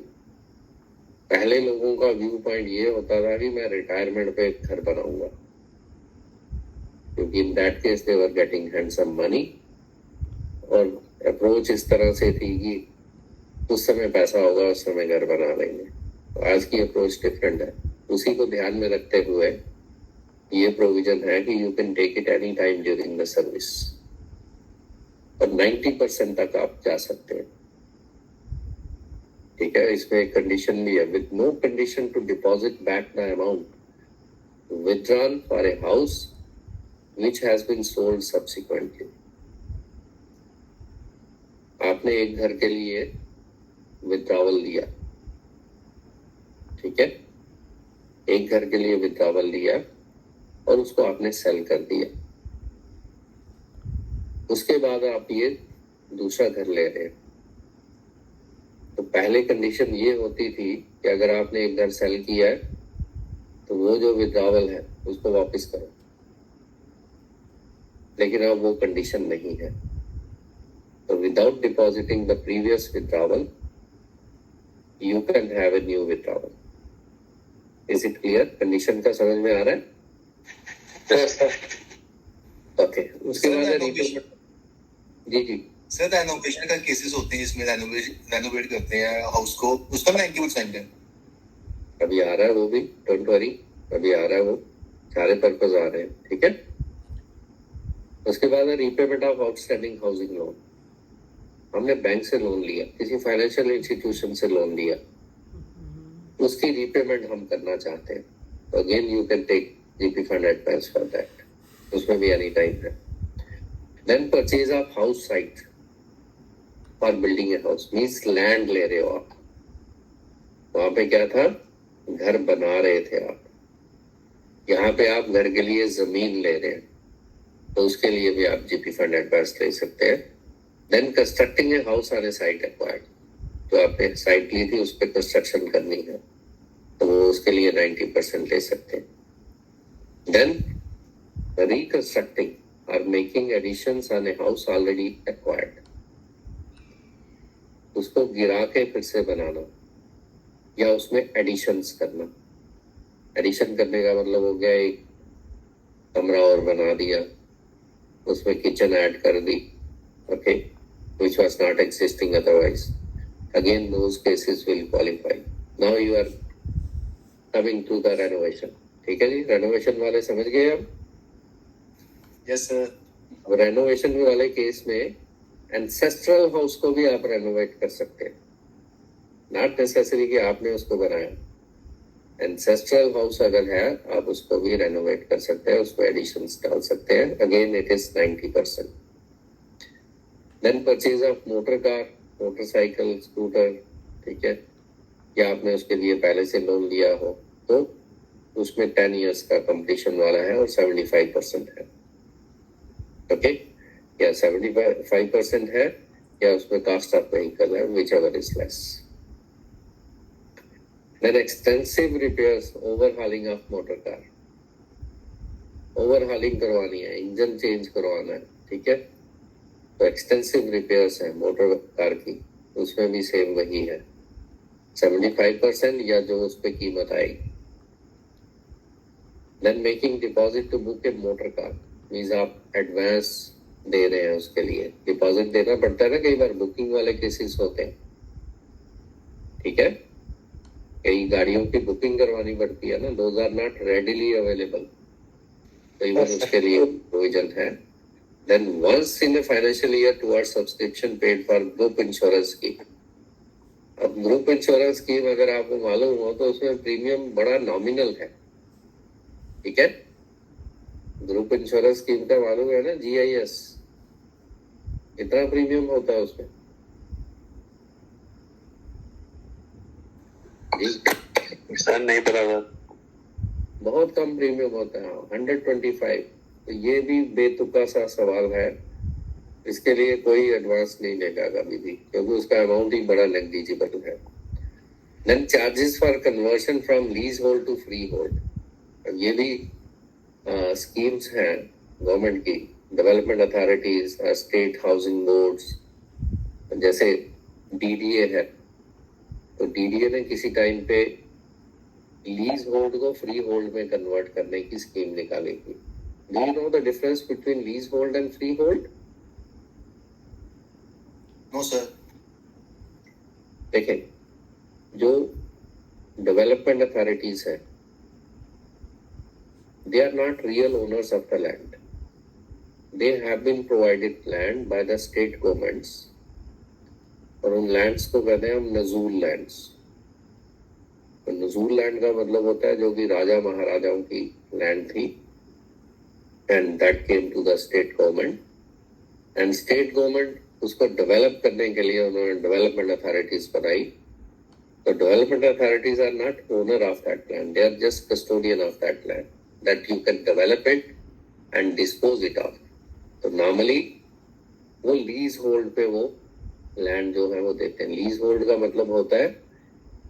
पहले लोगों का व्यू पॉइंट ये होता था कि मैं रिटायरमेंट पे एक घर बनाऊंगा, क्योंकि इन that case they were getting handsome money, और अप्रोच इस तरह से थी कि उस समय पैसा होगा उस समय घर बना लेंगे। तो आज की अप्रोच डिफरेंट है। उसी को ध्यान में रखते हुए ये प्रोविजन है कि you can take it any time during the service, और 90% तक आप जा सकते हैं, ठीक है। इसमें एक कंडीशन भी है, with no condition to deposit back the amount withdrawn for a house which has been sold subsequently. आपने एक घर के लिए विथड्रॉवल लिया, ठीक है, एक घर के लिए विथड्रॉवल लिया और उसको आपने सेल कर दिया। उसके बाद आप ये दूसरा घर ले रहे हैं, तो पहले कंडीशन ये होती थी कि अगर आपने एक घर सेल किया है तो वो जो विथड्रॉवल है उसको वापस करो, लेकिन अब वो कंडीशन नहीं है। तो without depositing the previous withdrawal you can have a new withdrawal. Is it clear? Condition का समझ में आ रहा है? ओके, उसके बाद जी सर रेनोवेशन का केसेस होते हैं जिसमें रेनोवेट करते हैं हाउस को, उसका 90% है। अभी आ रहा है वो भी, डोंट वरी, अभी आ रहा है वो, सारे पर्पज आ रहे हैं, ठीक है। उसके बाद repayment of outstanding housing loan. हमने बैंक से लोन लिया, किसी फाइनेंशियल इंस्टीट्यूशन से लोन लिया, उसकी रीपेमेंट हम करना चाहते हैं, तो again you can take GP fund advance for that, उसमें भी एनी टाइम है। Then purchase of house site for building a house, means land ले रहे हो आप, वहां पे क्या था, घर बना रहे थे आप, यहाँ पे आप घर के लिए जमीन ले रहे हैं, तो उसके लिए भी आप जीपी फंड एडवांस ले सकते हैं। Then constructing a house on a site acquired, जो आपने साइट ली थी उस पर कंस्ट्रक्शन करनी है, तो वो उसके लिए 90% ले सकते हैं। Then reconstructing or making additions on a house already acquired, उसको गिरा के फिर से बनाना या उसमें एडिशंस करना। एडिशन करने का मतलब हो गया एक कमरा और बना दिया, उसमें किचन ऐड कर दी, okay, which was not existing otherwise. Again, those cases will qualify. Now you are coming to the renovation. ठीक है जी, रेनोवेशन वाले समझ गए अब? Yes sir. रेनोवेशन वाले केस में एंसेस्ट्रल हाउस को भी आप रेनोवेट कर सकते हैं, नॉट नेसेसरी कि आपने उसको बनाया। एंसेस्ट्रल हाउस अगर है आप उसको भी रेनोवेट कर सकते हैं, उसको एडिशंस डाल सकते हैं। Again it is 90%। Then purchase of motor car, motorcycle, scooter, ठीक है, या आपने उसके लिए पहले से लोन लिया हो तो उसमें 10 इयर्स का कंप्लीशन वाला है और 75% है, ओके, या 75% है या उसमें कास्ट ऑफ व्हीकल है, which ever is less. Then extensive repairs, overhauling of motor car, overhauling करवानी है, इंजन चेंज करवाना है, ठीक है, तो एक्सटेंसिव रिपेयर्स है मोटर कार की, उसमें भी सेम वही है, 75% या जो उस पर कीमत आएगी। Then making deposit to book a motor car means आप एडवांस दे रहे हैं, उसके लिए डिपॉजिट देना पड़ता है ना, कई बार बुकिंग वाले केसेस होते हैं, ठीक है, कई गाड़ियों की बुकिंग करवानी पड़ती है ना, those are not readily available, तो इवन उसके लिए प्रोविजन है। Then once in the financial year towards subscription paid for group insurance scheme. अब ग्रुप इंश्योरेंस स्कीम अगर आपको मालूम हो तो उसमें प्रीमियम बड़ा नॉमिनल है, ठीक है, ग्रुप इंश्योरेंस स्कीम का मालूम है ना, GIS, कितना प्रीमियम होता है उसमें? सर नहीं पता था। बहुत कम प्रीमियम होता है, 125। तो ये भी बेतुका सा सवाल है, इसके लिए कोई एडवांस नहीं लेगा कभी भी, क्योंकि उसका अमाउंट ही बड़ा नेग्लिजिबल है। Then charges for conversion from lease hold to free hold, ये भी स्कीम्स हैं गवर्नमेंट की, development authorities, state housing boards, जैसे DDA है, तो DDA ने किसी टाइम पे लीज होल्ड को फ्री होल्ड में कन्वर्ट करने की स्कीम निकाली थी। Do you know the difference between lease hold and free hold? No sir. देखें, जो डेवलपमेंट अथॉरिटीज है, they are not real owners of the land. They have been provided land by the state governments, और उन lands को कहते हैं हम नजूल लैंड्स। तो नजूल लैंड का मतलब होता है जो कि राजा महाराजाओं की लैंड थी, and that came to the state government, and state government उसको डेवलप करने के लिए उन्होंने डेवलपमेंट अथॉरिटीज बनाई। तो development authorities are not owner of that land, they are just custodian of that land that you can develop it and dispose it of। तो normally वो lease hold पे वो लैंड जो है वो देते हैं। लीज होल्ड का मतलब होता है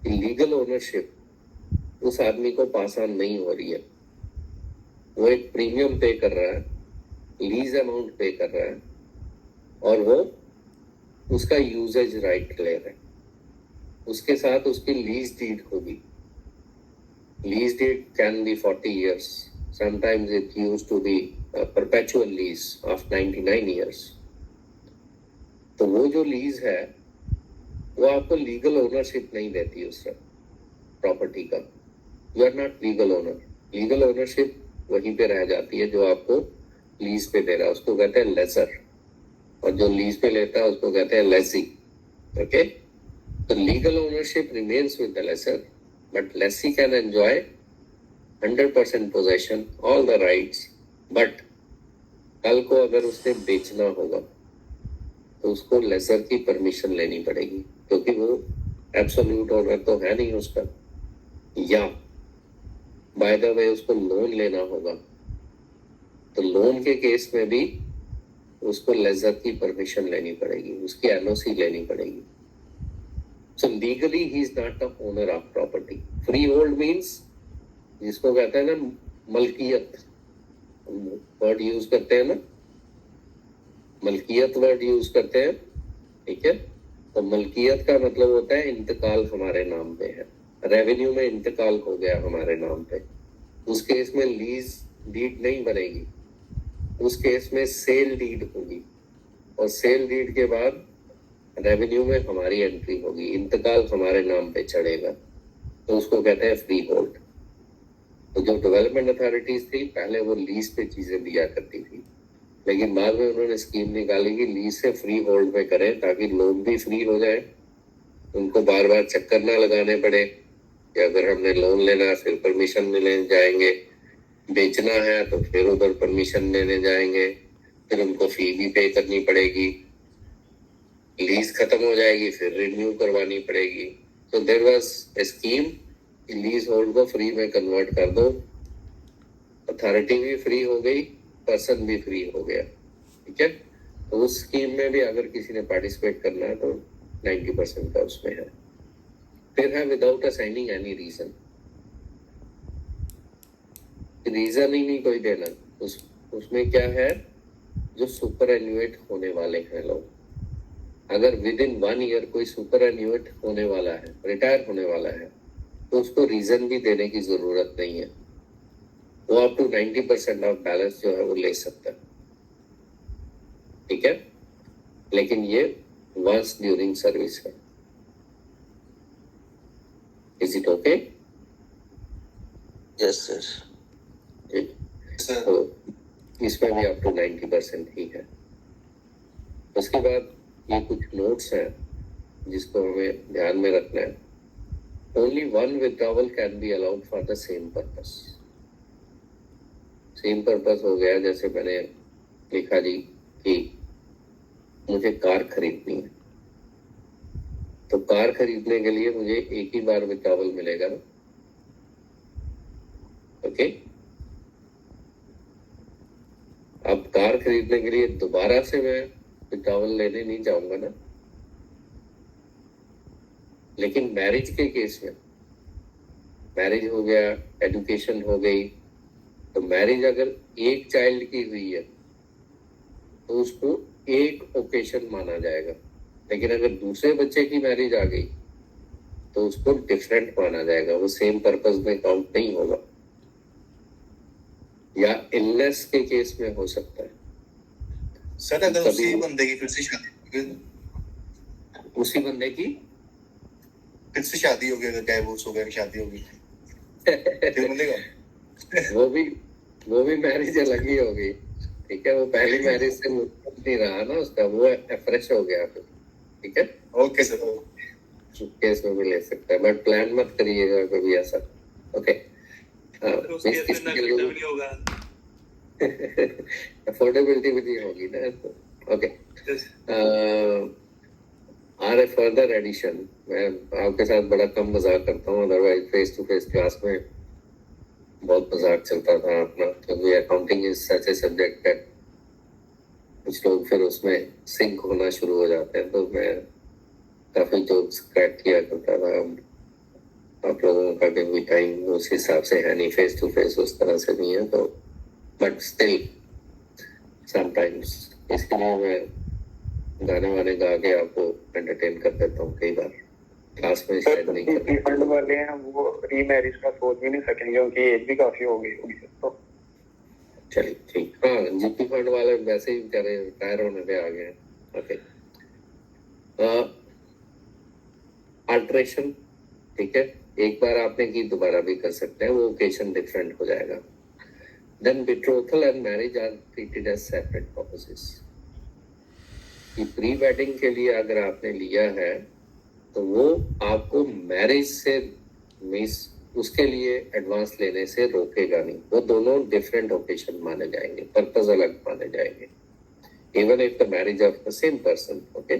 कि लीगल ओनरशिप उस आदमी को पास ऑन नहीं हो रही है, वो एक प्रीमियम पे कर रहा है, लीज अमाउंट पे कर रहा है, और वो उसका यूजेज राइट ले रहा है, उसके साथ उसकी लीज डीड होगी। Lease deed can be 40 years. Sometimes it used to be a perpetual lease of 99 years. तो वो जो लीज है वो आपको लीगल ओनरशिप नहीं देती उस प्रॉपर्टी का। You are not legal owner. Legal ownership वहीं पे रह जाती है, जो आपको लीज पे दे रहा है उसको कहते हैं लेसर, और जो लीज पे लेता है उसको कहते हैं लेसी, ओके। तो legal ownership remains with the lessor, but lessee can enjoy 100% possession, all the rights, but कल को अगर उसने बेचना होगा तो उसको लेसर की परमिशन लेनी पड़ेगी, क्योंकि वो एब्सोल्यूट ओनर तो है नहीं उसका। या बाय द वे उसको लोन लेना होगा तो लोन के केस में भी उसको लेसर की परमिशन लेनी पड़ेगी, उसकी NOC लेनी पड़ेगी। So legally he is not the owner of property. Freehold means जिसको कहते हैं ना मलकियत, वर्ड यूज करते हैं ना, मलकियत वर्ड यूज करते हैं, ठीक है। तो मलकियत का मतलब होता है इंतकाल हमारे नाम पे है, रेवेन्यू में इंतकाल हो गया हमारे नाम पे, उस केस में लीज डीड नहीं बनेगी, उस केस में सेल डीड होगी, और सेल डीड के बाद रेवेन्यू में हमारी एंट्री होगी, इंतकाल हमारे नाम पे चढ़ेगा, तो उसको कहते हैं फ्री होल्ड। तो जो डेवलपमेंट अथॉरिटीज थी पहले वो लीज पे चीजें दिया करती थी, लेकिन बाद में उन्होंने स्कीम निकाली कि लीज से फ्री होल्ड में करें, ताकि लोग भी फ्री हो जाए, उनको बार बार चक्कर ना लगाने पड़े कि अगर हमने लोन लेना है फिर परमिशन लेने जाएंगे, बेचना है तो फिर उधर परमिशन लेने जाएंगे, फिर उनको फी भी पे करनी पड़ेगी, लीज खत्म हो जाएगी फिर रिन्यू करवानी पड़ेगी। तो there was a scheme, lease hold को फ्री में कन्वर्ट कर दो, अथॉरिटी भी फ्री हो गई, पर्सन भी फ्री हो गया, ठीक है। तो उस स्कीम में भी अगर किसी ने पार्टिसिपेट करना है तो 90% का उसमें है। फिर है without assigning any reason, reason ही नहीं कोई देना। उसमें क्या है, जो सुपर एन्युएट होने वाले हैं लोग, अगर विद इन 1 ईयर कोई सुपर एन्युएट होने वाला है, रिटायर होने वाला है, तो उसको रीजन भी देने की जरूरत नहीं है, वो अप टू 90% ऑफ बैलेंस जो है वो ले सकता है, ठीक है। लेकिन ये वंस ड्यूरिंग सर्विस है। Is it okay? Yes sir. ठीक, सर तो इसमें भी अप टू 90% ही है। उसके बाद ये कुछ नोट्स हैं जिसको हमें ध्यान में रखना है। Only one withdrawal can be allowed for the same purpose. Same purpose हो गया, जैसे मैंने लिखा जी कि मुझे कार खरीदनी है, तो कार खरीदने के लिए मुझे एक ही बार विथड्रॉवल मिलेगा, ओके। अब कार खरीदने के लिए दोबारा से मैं विथड्रॉवल लेने नहीं जाऊंगा ना। लेकिन मैरिज के केस में, मैरिज हो गया, एजुकेशन हो गई, तो मैरिज अगर एक चाइल्ड की हुई है तो उसको एक ओकेशन माना जाएगा, लेकिन अगर दूसरे बच्चे की मैरिज आ गई तो उसको डिफरेंट माना जाएगा, वो सेम पर्पस में काउंट नहीं होगा। या इलनेस के केस में हो सकता है, सर अगर उसी बंदे की फिर से शादी हो गई, अगर डाइवोर्स हो गया, शादी हो गई फिर मिलेगा? वो भी मैरिज अलग ही होगी, ठीक है। वो पहली मैरिज से नहीं रहा ना उसका, वो फ्रेश हो गया फिर, ठीक है। ओके सर, केस में भी ले सकता है, बट प्लान मत करिएगा कभी ऐसा, ओके। अफोर्डेबिलिटी भी नहीं होगी ना, okay. Are a further addition, मैं आपके साथ बड़ा कम मजाक करता हूँ, otherwise face to face class में बहुत मजाक चलता था अपना, क्योंकि accounting is such a subject है, कुछ लोग फिर उसमें सिंक होना शुरू हो जाते हैं, तो मैं काफी जोक्स क्रैक किया करता था। आप लोगों का भी टाइम उस हिसाब से है नहीं, फेस टू फेस उस तरह से नहीं है, तो बट स्टिल समटाइम्स इसके लिए मैं गाने वाने गा के आपको एंटरटेन कर देता हूँ कई बार, क्लास में शायद नहीं कर। फंड वाले हैं वो रीमैरिज का सोच भी नहीं सकेंगे क्योंकि एज भी काफी हो गई होगी, तो चलिए ठीक। हाँ, जीपी फंड वाले वैसे ही कह रहे रिटायर होने पे आ गए हैं, ओके। अल्टरेशन, ठीक है, एक बार आपने की दोबारा भी कर सकते हैं, वो ओकेशन डिफरेंट हो जाएगा। Then betrothal and marriage are treated as separate purposes। कि प्री वेडिंग के लिए अगर आपने लिया है तो वो आपको मैरिज से मींस उसके लिए एडवांस लेने से रोकेगा नहीं, वो दोनों डिफरेंट ओकेशन माने जाएंगे, पर्पस अलग माने जाएंगे, even if the marriage of the same person, okay.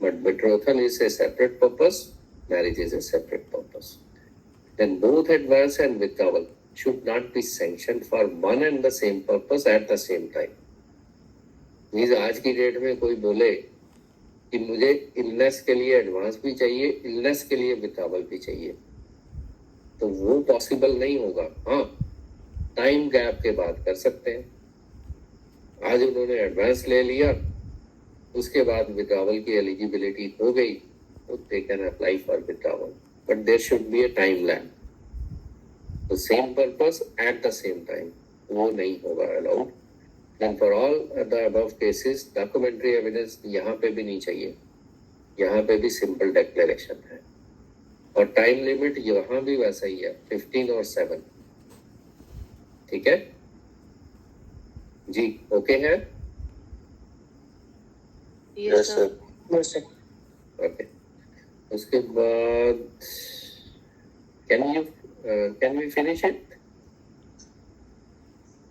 But betrothal is a separate purpose, marriage is a separate purpose। Then both advance and withdrawal should not be sanctioned for one and the same purpose at the same time। Means आज की date में कोई बोले कि मुझे illness के लिए advance भी चाहिए, इलनेस के लिए विथड्रॉवल भी चाहिए, तो वो पॉसिबल नहीं होगा। हाँ, टाइम गैप के बाद कर सकते हैं। आज उन्होंने एडवांस ले लिया, उसके बाद विथड्रॉवल की एलिजिबिलिटी हो गई, तो they can apply for withdrawal, but there should be a time lag. The same purpose at the same time, वो नहीं होगा allowed. Then for all the above cases documentary evidence यहाँ पे भी नहीं चाहिए, यहाँ पे भी सिंपल डिक्लेरेशन है। और टाइम लिमिट यहाँ भी वैसा ही है, 15 और 7। ठीक है जी, ओके है? Yes sir. Yes sir. Okay, उसके बाद can we finish it?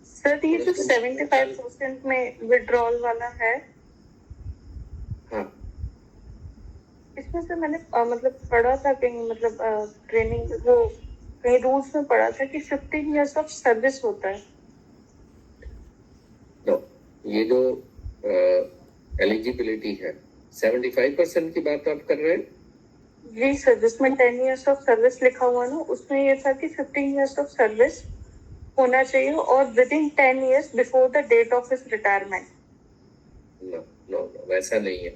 Sir ये जो 75% में विड्रॉल वाला है, हाँ, इसमें से मैंने मतलब पढ़ा था कहीं, मतलब ट्रेनिंग वो कहीं रूल्स में पढ़ा था कि 15 years ऑफ सर्विस होता है। नो, ये जो एलिजिबिलिटी है 75% की बात आप कर रहे हैं? जी सर, जिसमें 10 years ऑफ सर्विस लिखा हुआ ना, उसमें ये था कि 15 years ऑफ सर्विस होना चाहिए और within 10 years before the date of his retirement. No no no, वैसा नहीं है।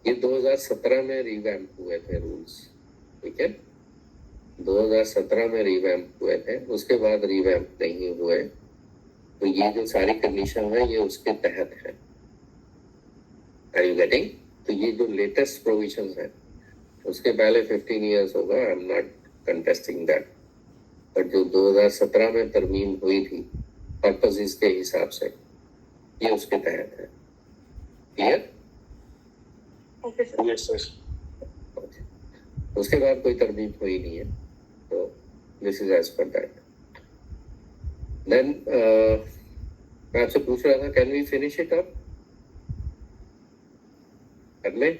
ये 2017 में रिवैम्प हुए थे रूल्स, ठीक है? 2017 में रिवैम्प हुए थे, उसके बाद रिवैम्प नहीं हुए। तो ये जो सारी कंडीशन है ये उसके तहत है। Are you getting? तो ये जो लेटेस्ट प्रोविजंस है उसके पहले 15 years होगा, I am not contesting that. पर जो 2017 में तरमीम हुई थी पर्पसेस के हिसाब से, ये उसके तहत है। Clear? Okay sir. Yes sir. उसके बाद कोई तरमीम हुई नहीं है, तो this is as per that. Then मैं आपसे पूछ रहा था, can we finish it up? कर ले,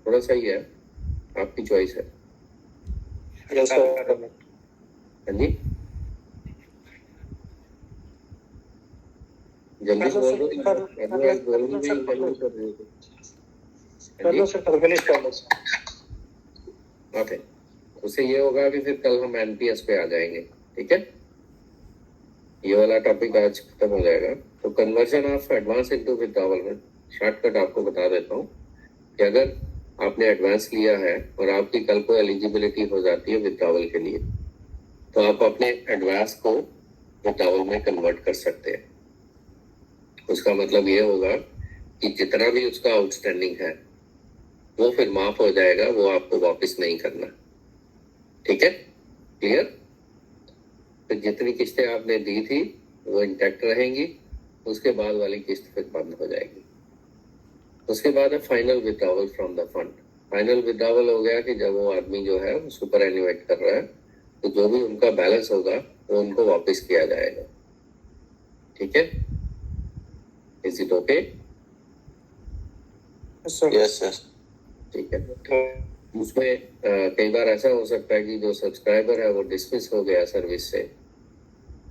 थोड़ा सा ही है, आपकी चॉइस है। Yes sir. हाँ जी, जल्दी बोल दो, अदरवाइज बोलूंगी नहीं, जल्दी कर दो। हाँ जी, सर फिनिश कर लो सर। ओके। उससे ये होगा कि फिर कल हम एनपीएस पे आ जाएंगे, ठीक है? ये वाला टॉपिक आज खत्म हो जाएगा। तो conversion of advance into withdrawal में शॉर्टकट आपको बता देता हूँ कि अगर आपने एडवांस लिया है और आपकी कल को एलिजिबिलिटी हो जाती है विथड्रॉवल के लिए, तो आप अपने एडवांस को विथड्रॉवल में कन्वर्ट कर सकते हैं। उसका मतलब ये होगा कि जितना भी उसका आउटस्टैंडिंग है वो फिर माफ हो जाएगा, वो आपको वापस नहीं करना। ठीक है? क्लियर? तो जितनी किस्तें आपने दी थी वो इंटैक्ट रहेंगी, उसके बाद वाली किस्त फिर बंद हो जाएगी। उसके बाद है final withdrawal from the fund. Final withdrawal हो गया कि जब वो आदमी जो है वो सुपर एन्युएट कर रहा है, तो जो भी उनका बैलेंस होगा वो उनको वापस किया जाएगा। ठीक है? Is it okay? Yes yes. ठीक है। उसमें कई बार ऐसा हो सकता है कि जो सब्सक्राइबर है वो डिसमिस हो गया सर्विस से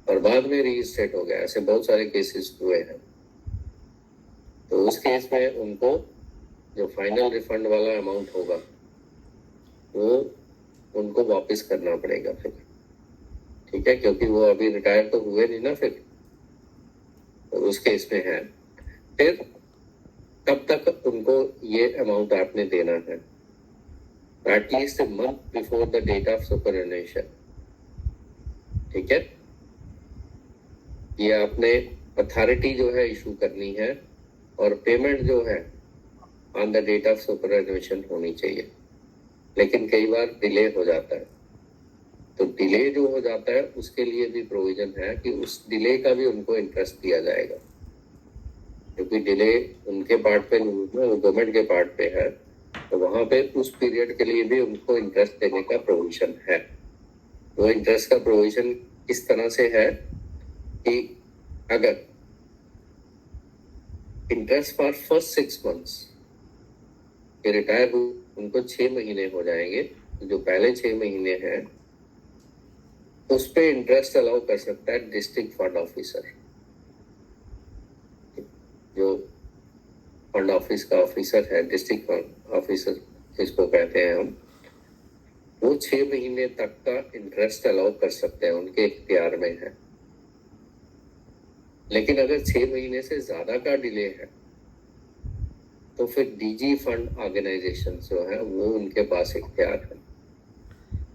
और बाद में रीस्टेट हो गया, ऐसे बहुत सारे केसेस हुए हैं। तो उस केस में उनको जो फाइनल रिफंड वाला अमाउंट होगा वो उनको वापस करना पड़ेगा फिर। ठीक है? क्योंकि वो अभी रिटायर तो हुए नहीं ना फिर, तो उस केस में है। फिर कब तक उनको ये अमाउंट आपने देना है? At least a month before the date of superannuation। ठीक है? ये आपने अथॉरिटी जो है इशू करनी है और पेमेंट जो है on the date of superannuation होनी चाहिए। लेकिन कई बार डिले हो जाता है, तो डिले जो हो जाता है उसके लिए भी प्रोविजन है कि उस डिले का भी उनको इंटरेस्ट दिया जाएगा, क्योंकि डिले उनके पार्ट पे नहीं है, वो गवर्नमेंट के पार्ट पे है। तो वहां पे उस पीरियड के लिए भी उनको इंटरेस्ट देने का प्रोविजन है। वो इंटरेस्ट का प्रोविजन इस तरह से है कि अगर इंटरेस्ट फॉर फर्स्ट 6 months के रिटायर हो, उनको 6 महीने हो जाएंगे, तो जो पहले 6 महीने हैं उस पे इंटरेस्ट अलाउ कर सकता है डिस्ट्रिक्ट फंड ऑफिसर। जो फंड ऑफिस का ऑफिसर है, डिस्ट्रिक्ट फंड ऑफिसर जिसको कहते हैं हम, वो 6 महीने तक का इंटरेस्ट अलाउ कर सकते हैं, उनके इख्तियार में है। लेकिन अगर 6 महीने से ज्यादा का डिले है तो फिर डीजी फंड ऑर्गेनाइजेशन जो है वो उनके पास इख्तियार है।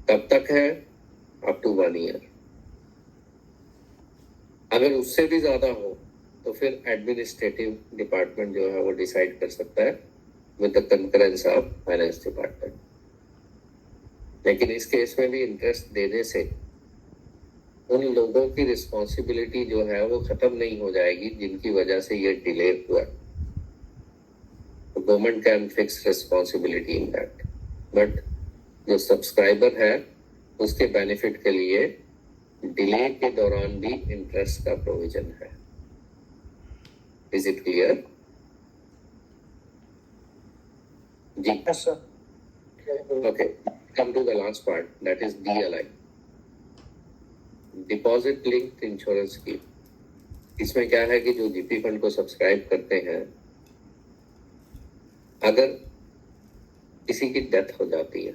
कब तक है? Up to 1 year। अगर उससे भी ज्यादा हो तो फिर एडमिनिस्ट्रेटिव डिपार्टमेंट जो है वो डिसाइड कर सकता है with the concurrence of finance department. लेकिन इस केस में भी इंटरेस्ट देने से उन लोगों की रिस्पॉन्सिबिलिटी जो है वो खत्म नहीं हो जाएगी जिनकी वजह से ये डिले हुआ। Government can fix responsibility in that, but जो सब्सक्राइबर है उसके बेनिफिट के लिए डिले के दौरान भी इंटरेस्ट का प्रोविजन है। Is it clear? जी, Yes, sir. okay. Come to the last part, that is DLI, deposit linked insurance scheme. इसमें क्या है कि जो जीपी फंड को सब्सक्राइब करते हैं, अगर किसी की डेथ हो जाती है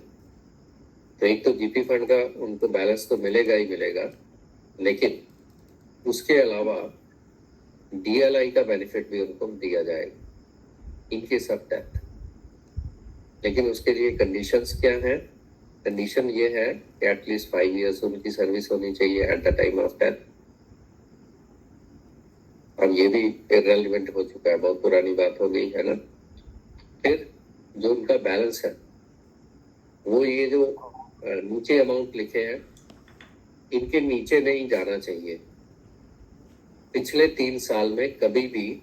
तो एक तो जीपी फंड का उनको बैलेंस तो मिलेगा ही मिलेगा, लेकिन उसके अलावा डीएलआई का बेनिफिट भी उनको दिया जाएगा इन केस ऑफ डेथ। लेकिन उसके लिए कंडीशंस क्या है? कंडीशन ये है कि एटलीस्ट 5 years उनकी सर्विस होनी चाहिए at the time of death. अब ये भी इररिलेवेंट हो चुका है, बहुत पुरानी बात हो गई है ना। फिर जो उनका बैलेंस है वो ये जो नीचे अमाउंट लिखे हैं इनके नीचे नहीं जाना चाहिए। पिछले 3 साल में कभी भी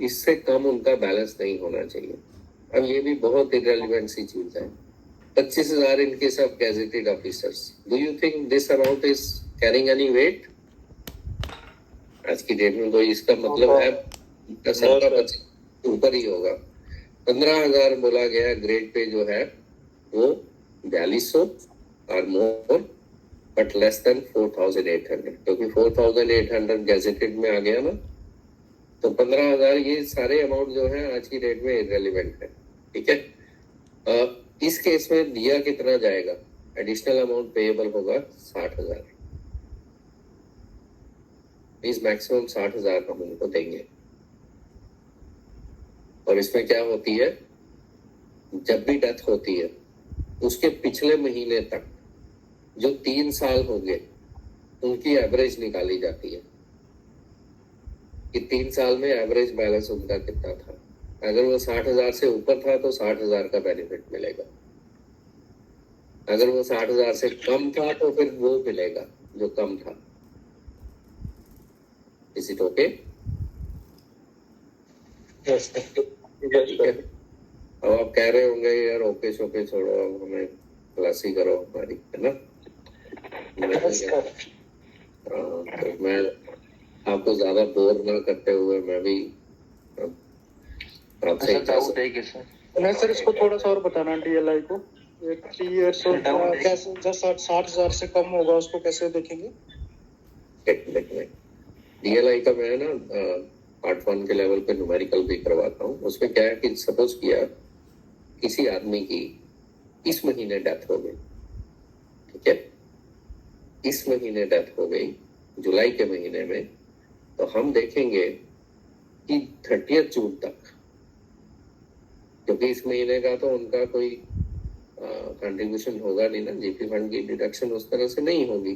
इससे कम उनका बैलेंस नहीं होना चाहिए। अब ये भी बहुत इररिलेवेंट सी चीज है। 25,000 in case of gazetted officers. Do you think this amount is carrying any weight? आज की डेट में तो इसका मतलब है 10 ऊपर ही होगा। 15,000 बोला गया ग्रेड पे जो है वो 4200 और मोर, बट लेस देन 4,800, क्योंकि 4,800 गैजेटेड में आ गया ना, तो 15,000 ये सारे अमाउंट जो है आज की डेट में इररिलेवेंट है। ठीक है। इस केस में दिया कितना जाएगा? एडिशनल अमाउंट पेएबल होगा 60,000। इस मैक्सिमम 60,000 हम उनको देंगे। और इसमें क्या होती है, जब भी डेथ होती है उसके पिछले महीने तक जो 3 साल हो गए उनकी एवरेज निकाली जाती है कि 3 साल में एवरेज बैलेंस उनका कितना था। अगर वो 60,000 से ऊपर था तो 60,000 का बेनिफिट मिलेगा। अगर वो 60,000 से कम था तो फिर वो मिलेगा जो कम था। Is it okay? ठीक है। अब आप कह रहे होंगे यार ओके शोके छोड़ो, अब हमें क्लासी करो हमारी, है ना। तो मैं आपको ज्यादा बोर ना करते हुए मैं भी आपसे डाउट है कि सर नहीं सर, इसको थोड़ा सा और बताना डीएलआई को। 3 years कैसे, जब 60,000 से कम होगा उसको कैसे देखेंगे? डीएलआई का मैं ना पार्ट 1 के लेवल पे न्यूमेरिकल भी करवाता हूँ। उसमें क्या है कि सपोज किया किसी आदमी की इस महीने डेथ हो गई, ठीक है, इस महीने डेथ हो गई जुलाई के महीने में, तो हम देखेंगे कि 30 जून तक, क्योंकि इस महीने का तो उनका कोई कंट्रीब्यूशन होगा नहीं ना, जीपी फंड की डिडक्शन उस तरह से नहीं होगी,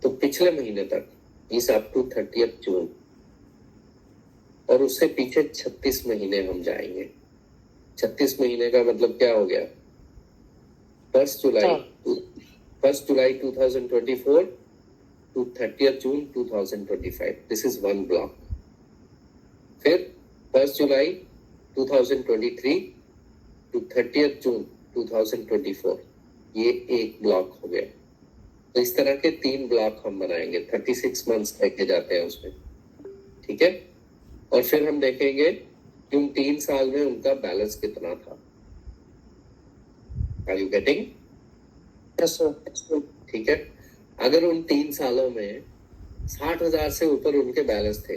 तो पिछले महीने तक इस अप टू 30 जून, और उससे पीछे 36 महीने हम जाएंगे। 36 महीने का मतलब क्या हो गया? 1 जुलाई 2024 to 30 June 2025. This is one block. फिर 1 जुलाई 2023 to 30 June 2024, ये एक ब्लॉक हो गया। तो इस तरह के 3 ब्लॉक हम बनाएंगे, 36 मंथ्स लेके जाते हैं उसमें, ठीक है। और फिर हम देखेंगे कि उन 3 साल में उनका बैलेंस कितना था। Are you getting? Yes sir. ठीक है। अगर उन 3 सालों में 60,000 से ऊपर उनके बैलेंस थे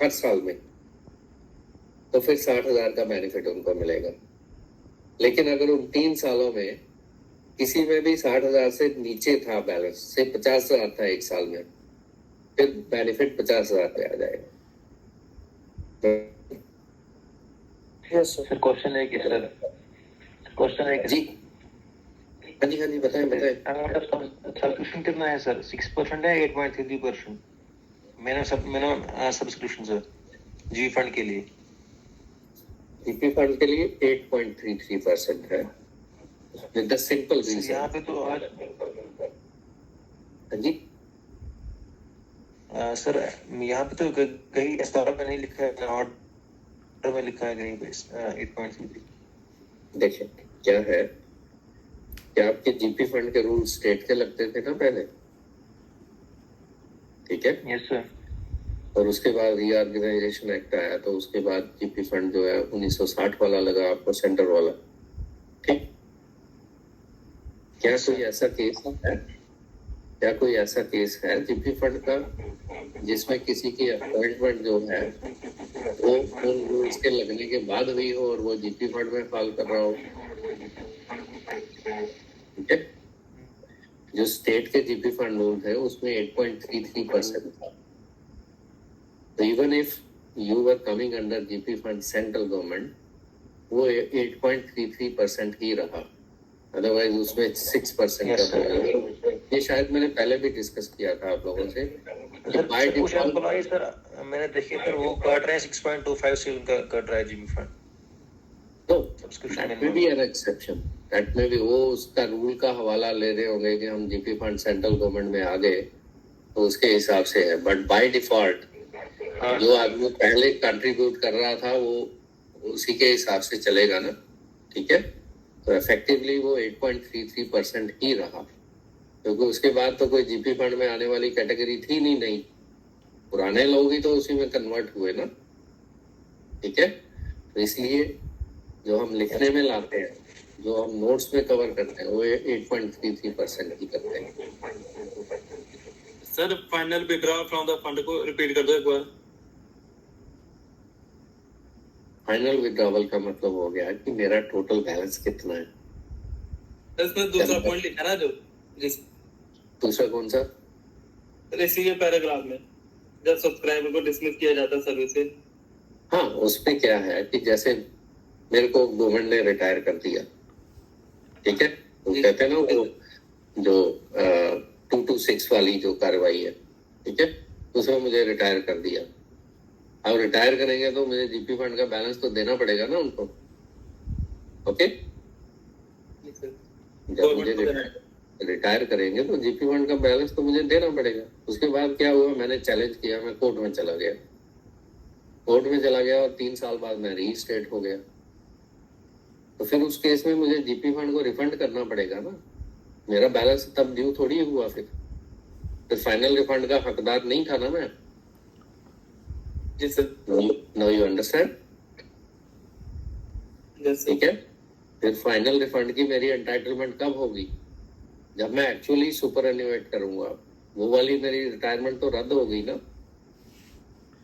हर साल में, तो फिर 60,000 का बेनिफिट उनको मिलेगा। लेकिन अगर उन 3 सालों में किसी में भी 60,000 से नीचे था बैलेंस, से 50,000 था एक साल में, फिर बेनिफिट 50,000 पे आ जाएगा। Yes sir. क्वेश्चन है कि सर, क्वेश्चन है कि जी हाँ जी बताएं। सब्सक्रिप्शन कितना है सर? 6% है 8.33%? मैंने सब्सक्रिप्शन सर जी फंड के लिए जीपी फंड के लिए 8.33% है विद द सिंपल रीजन। यहाँ पे तो आज जी सर यहाँ पे तो कहीं स्टार में नहीं लिखा है, ऑर्डर में लिखा है कहीं पे 8.33। देखिए क्या है कि आपके जीपी फंड के रूल स्टेट के लगते थे ना पहले, ठीक है। Yes sir. और उसके बाद रीऑर्गेनाइजेशन एक्ट आया तो उसके बाद जीपी फंड जो है 1960 वाला लगा आपको, सेंटर वाला, ठीक। क्या कोई ऐसा केस है, क्या कोई ऐसा केस है जीपी फंड का जिसमें किसी की अपॉइंटमेंट जो है वो उन रूल्स के लगने के बाद हुई हो और वो जीपी फंड में फॉल कर रहा हो, ठीक है। जो स्टेट के जीपी फंड रूल है उसमें 8.33% था। तो even if you were coming under GP fund central government, वो 8.33% ही रहा, अदरवाइज उसमें 6% का था। ये शायद मैंने पहले भी डिस्कस किया था आप लोगों से। बाय डिफॉल्ट सर मैंने देखिए सर वो कट रहे हैं 6.25 से उनका कट रहा है जीबी फंड। तो दैट में भी एन एक्सेप्शन, दैट में भी वो उसका रूल का हवाला ले रहे होंगे कि हम जीपी फंड सेंट्रल गवर्नमेंट में आ गए तो उसके हिसाब से है। बट बाय डिफॉल्ट जो आदमी पहले कंट्रीब्यूट कर रहा था वो उसी के हिसाब से चलेगा ना, ठीक है। तो इफेक्टिवली वो 8.33% ही रहा, क्योंकि उसके बाद तो कोई जीपी फंड में आने वाली कैटेगरी थी नहीं, पुराने लोग ही तो उसी में कन्वर्ट हुए ना, ठीक है। तो इसलिए जो हम लिखने में लाते हैं, जो हम नोट्स में कवर करते हैं, वो 8.33% ही करते हैं। Sir final withdraw from the fund को रिपीट कर दो एक बार। फाइनल विड्रॉवल का मतलब हो गया कि मेरा टोटल बैलेंस कितना है। इसमें दूसरा पॉइंट लिखा ना जो दूसरा कौन सा? इसी पैराग्राफ में जब सब्सक्राइबर को डिसमिस किया जाता है सर्विस से। हाँ, उसमें क्या है कि जैसे मेरे को गवर्नमेंट ने रिटायर कर दिया, ठीक है। वो कहते हैं ना वो जो 226 वाली जो कार्रवाई है, ठीक है, उसमें मुझे रिटायर कर दिया। अब रिटायर करेंगे तो मुझे जीपी फंड का बैलेंस तो देना पड़ेगा ना उनको, ओके। जब मुझे रिटायर करेंगे तो जीपी फंड का बैलेंस तो मुझे देना पड़ेगा। उसके बाद क्या हुआ, मैंने चैलेंज किया, मैं कोर्ट में चला गया। कोर्ट में चला गया और 3 साल बाद मैं रीस्टेट हो गया। तो फिर उस केस में मुझे जीपी फंड को रिफंड करना पड़ेगा ना, मेरा बैलेंस तब ड्यू थोड़ी हुआ। फिर फाइनल रिफंड का हकदार नहीं था ना मैं। जी sir. Now you understand? Yes ठीक है। फिर फाइनल रिफंड की मेरी एंटाइटलमेंट कब होगी? जब मैं एक्चुअली सुपर एन्यूएट करूंगा। वो वाली मेरी रिटायरमेंट तो रद्द हो गई ना।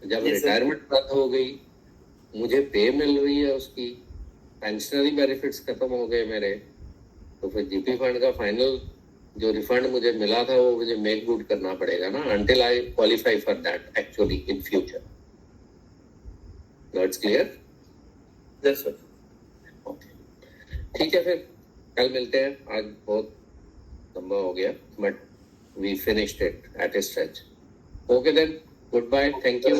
जब रिटायरमेंट रद्द हो गई, मुझे पे मिल रही है, उसकी पेंशनरी बेनिफिट्स खत्म हो गए मेरे, तो फिर जीपी फंड का फाइनल जो रिफंड मुझे मिला था वो मुझे मेक गुड करना पड़ेगा ना, until I qualify for that actually in future. That's clear? Yes sir. Okay. ठीक है, फिर कल मिलते हैं। आज बहुत लंबा हो गया, but we finished it at a stretch. Okay then, goodbye, thank you.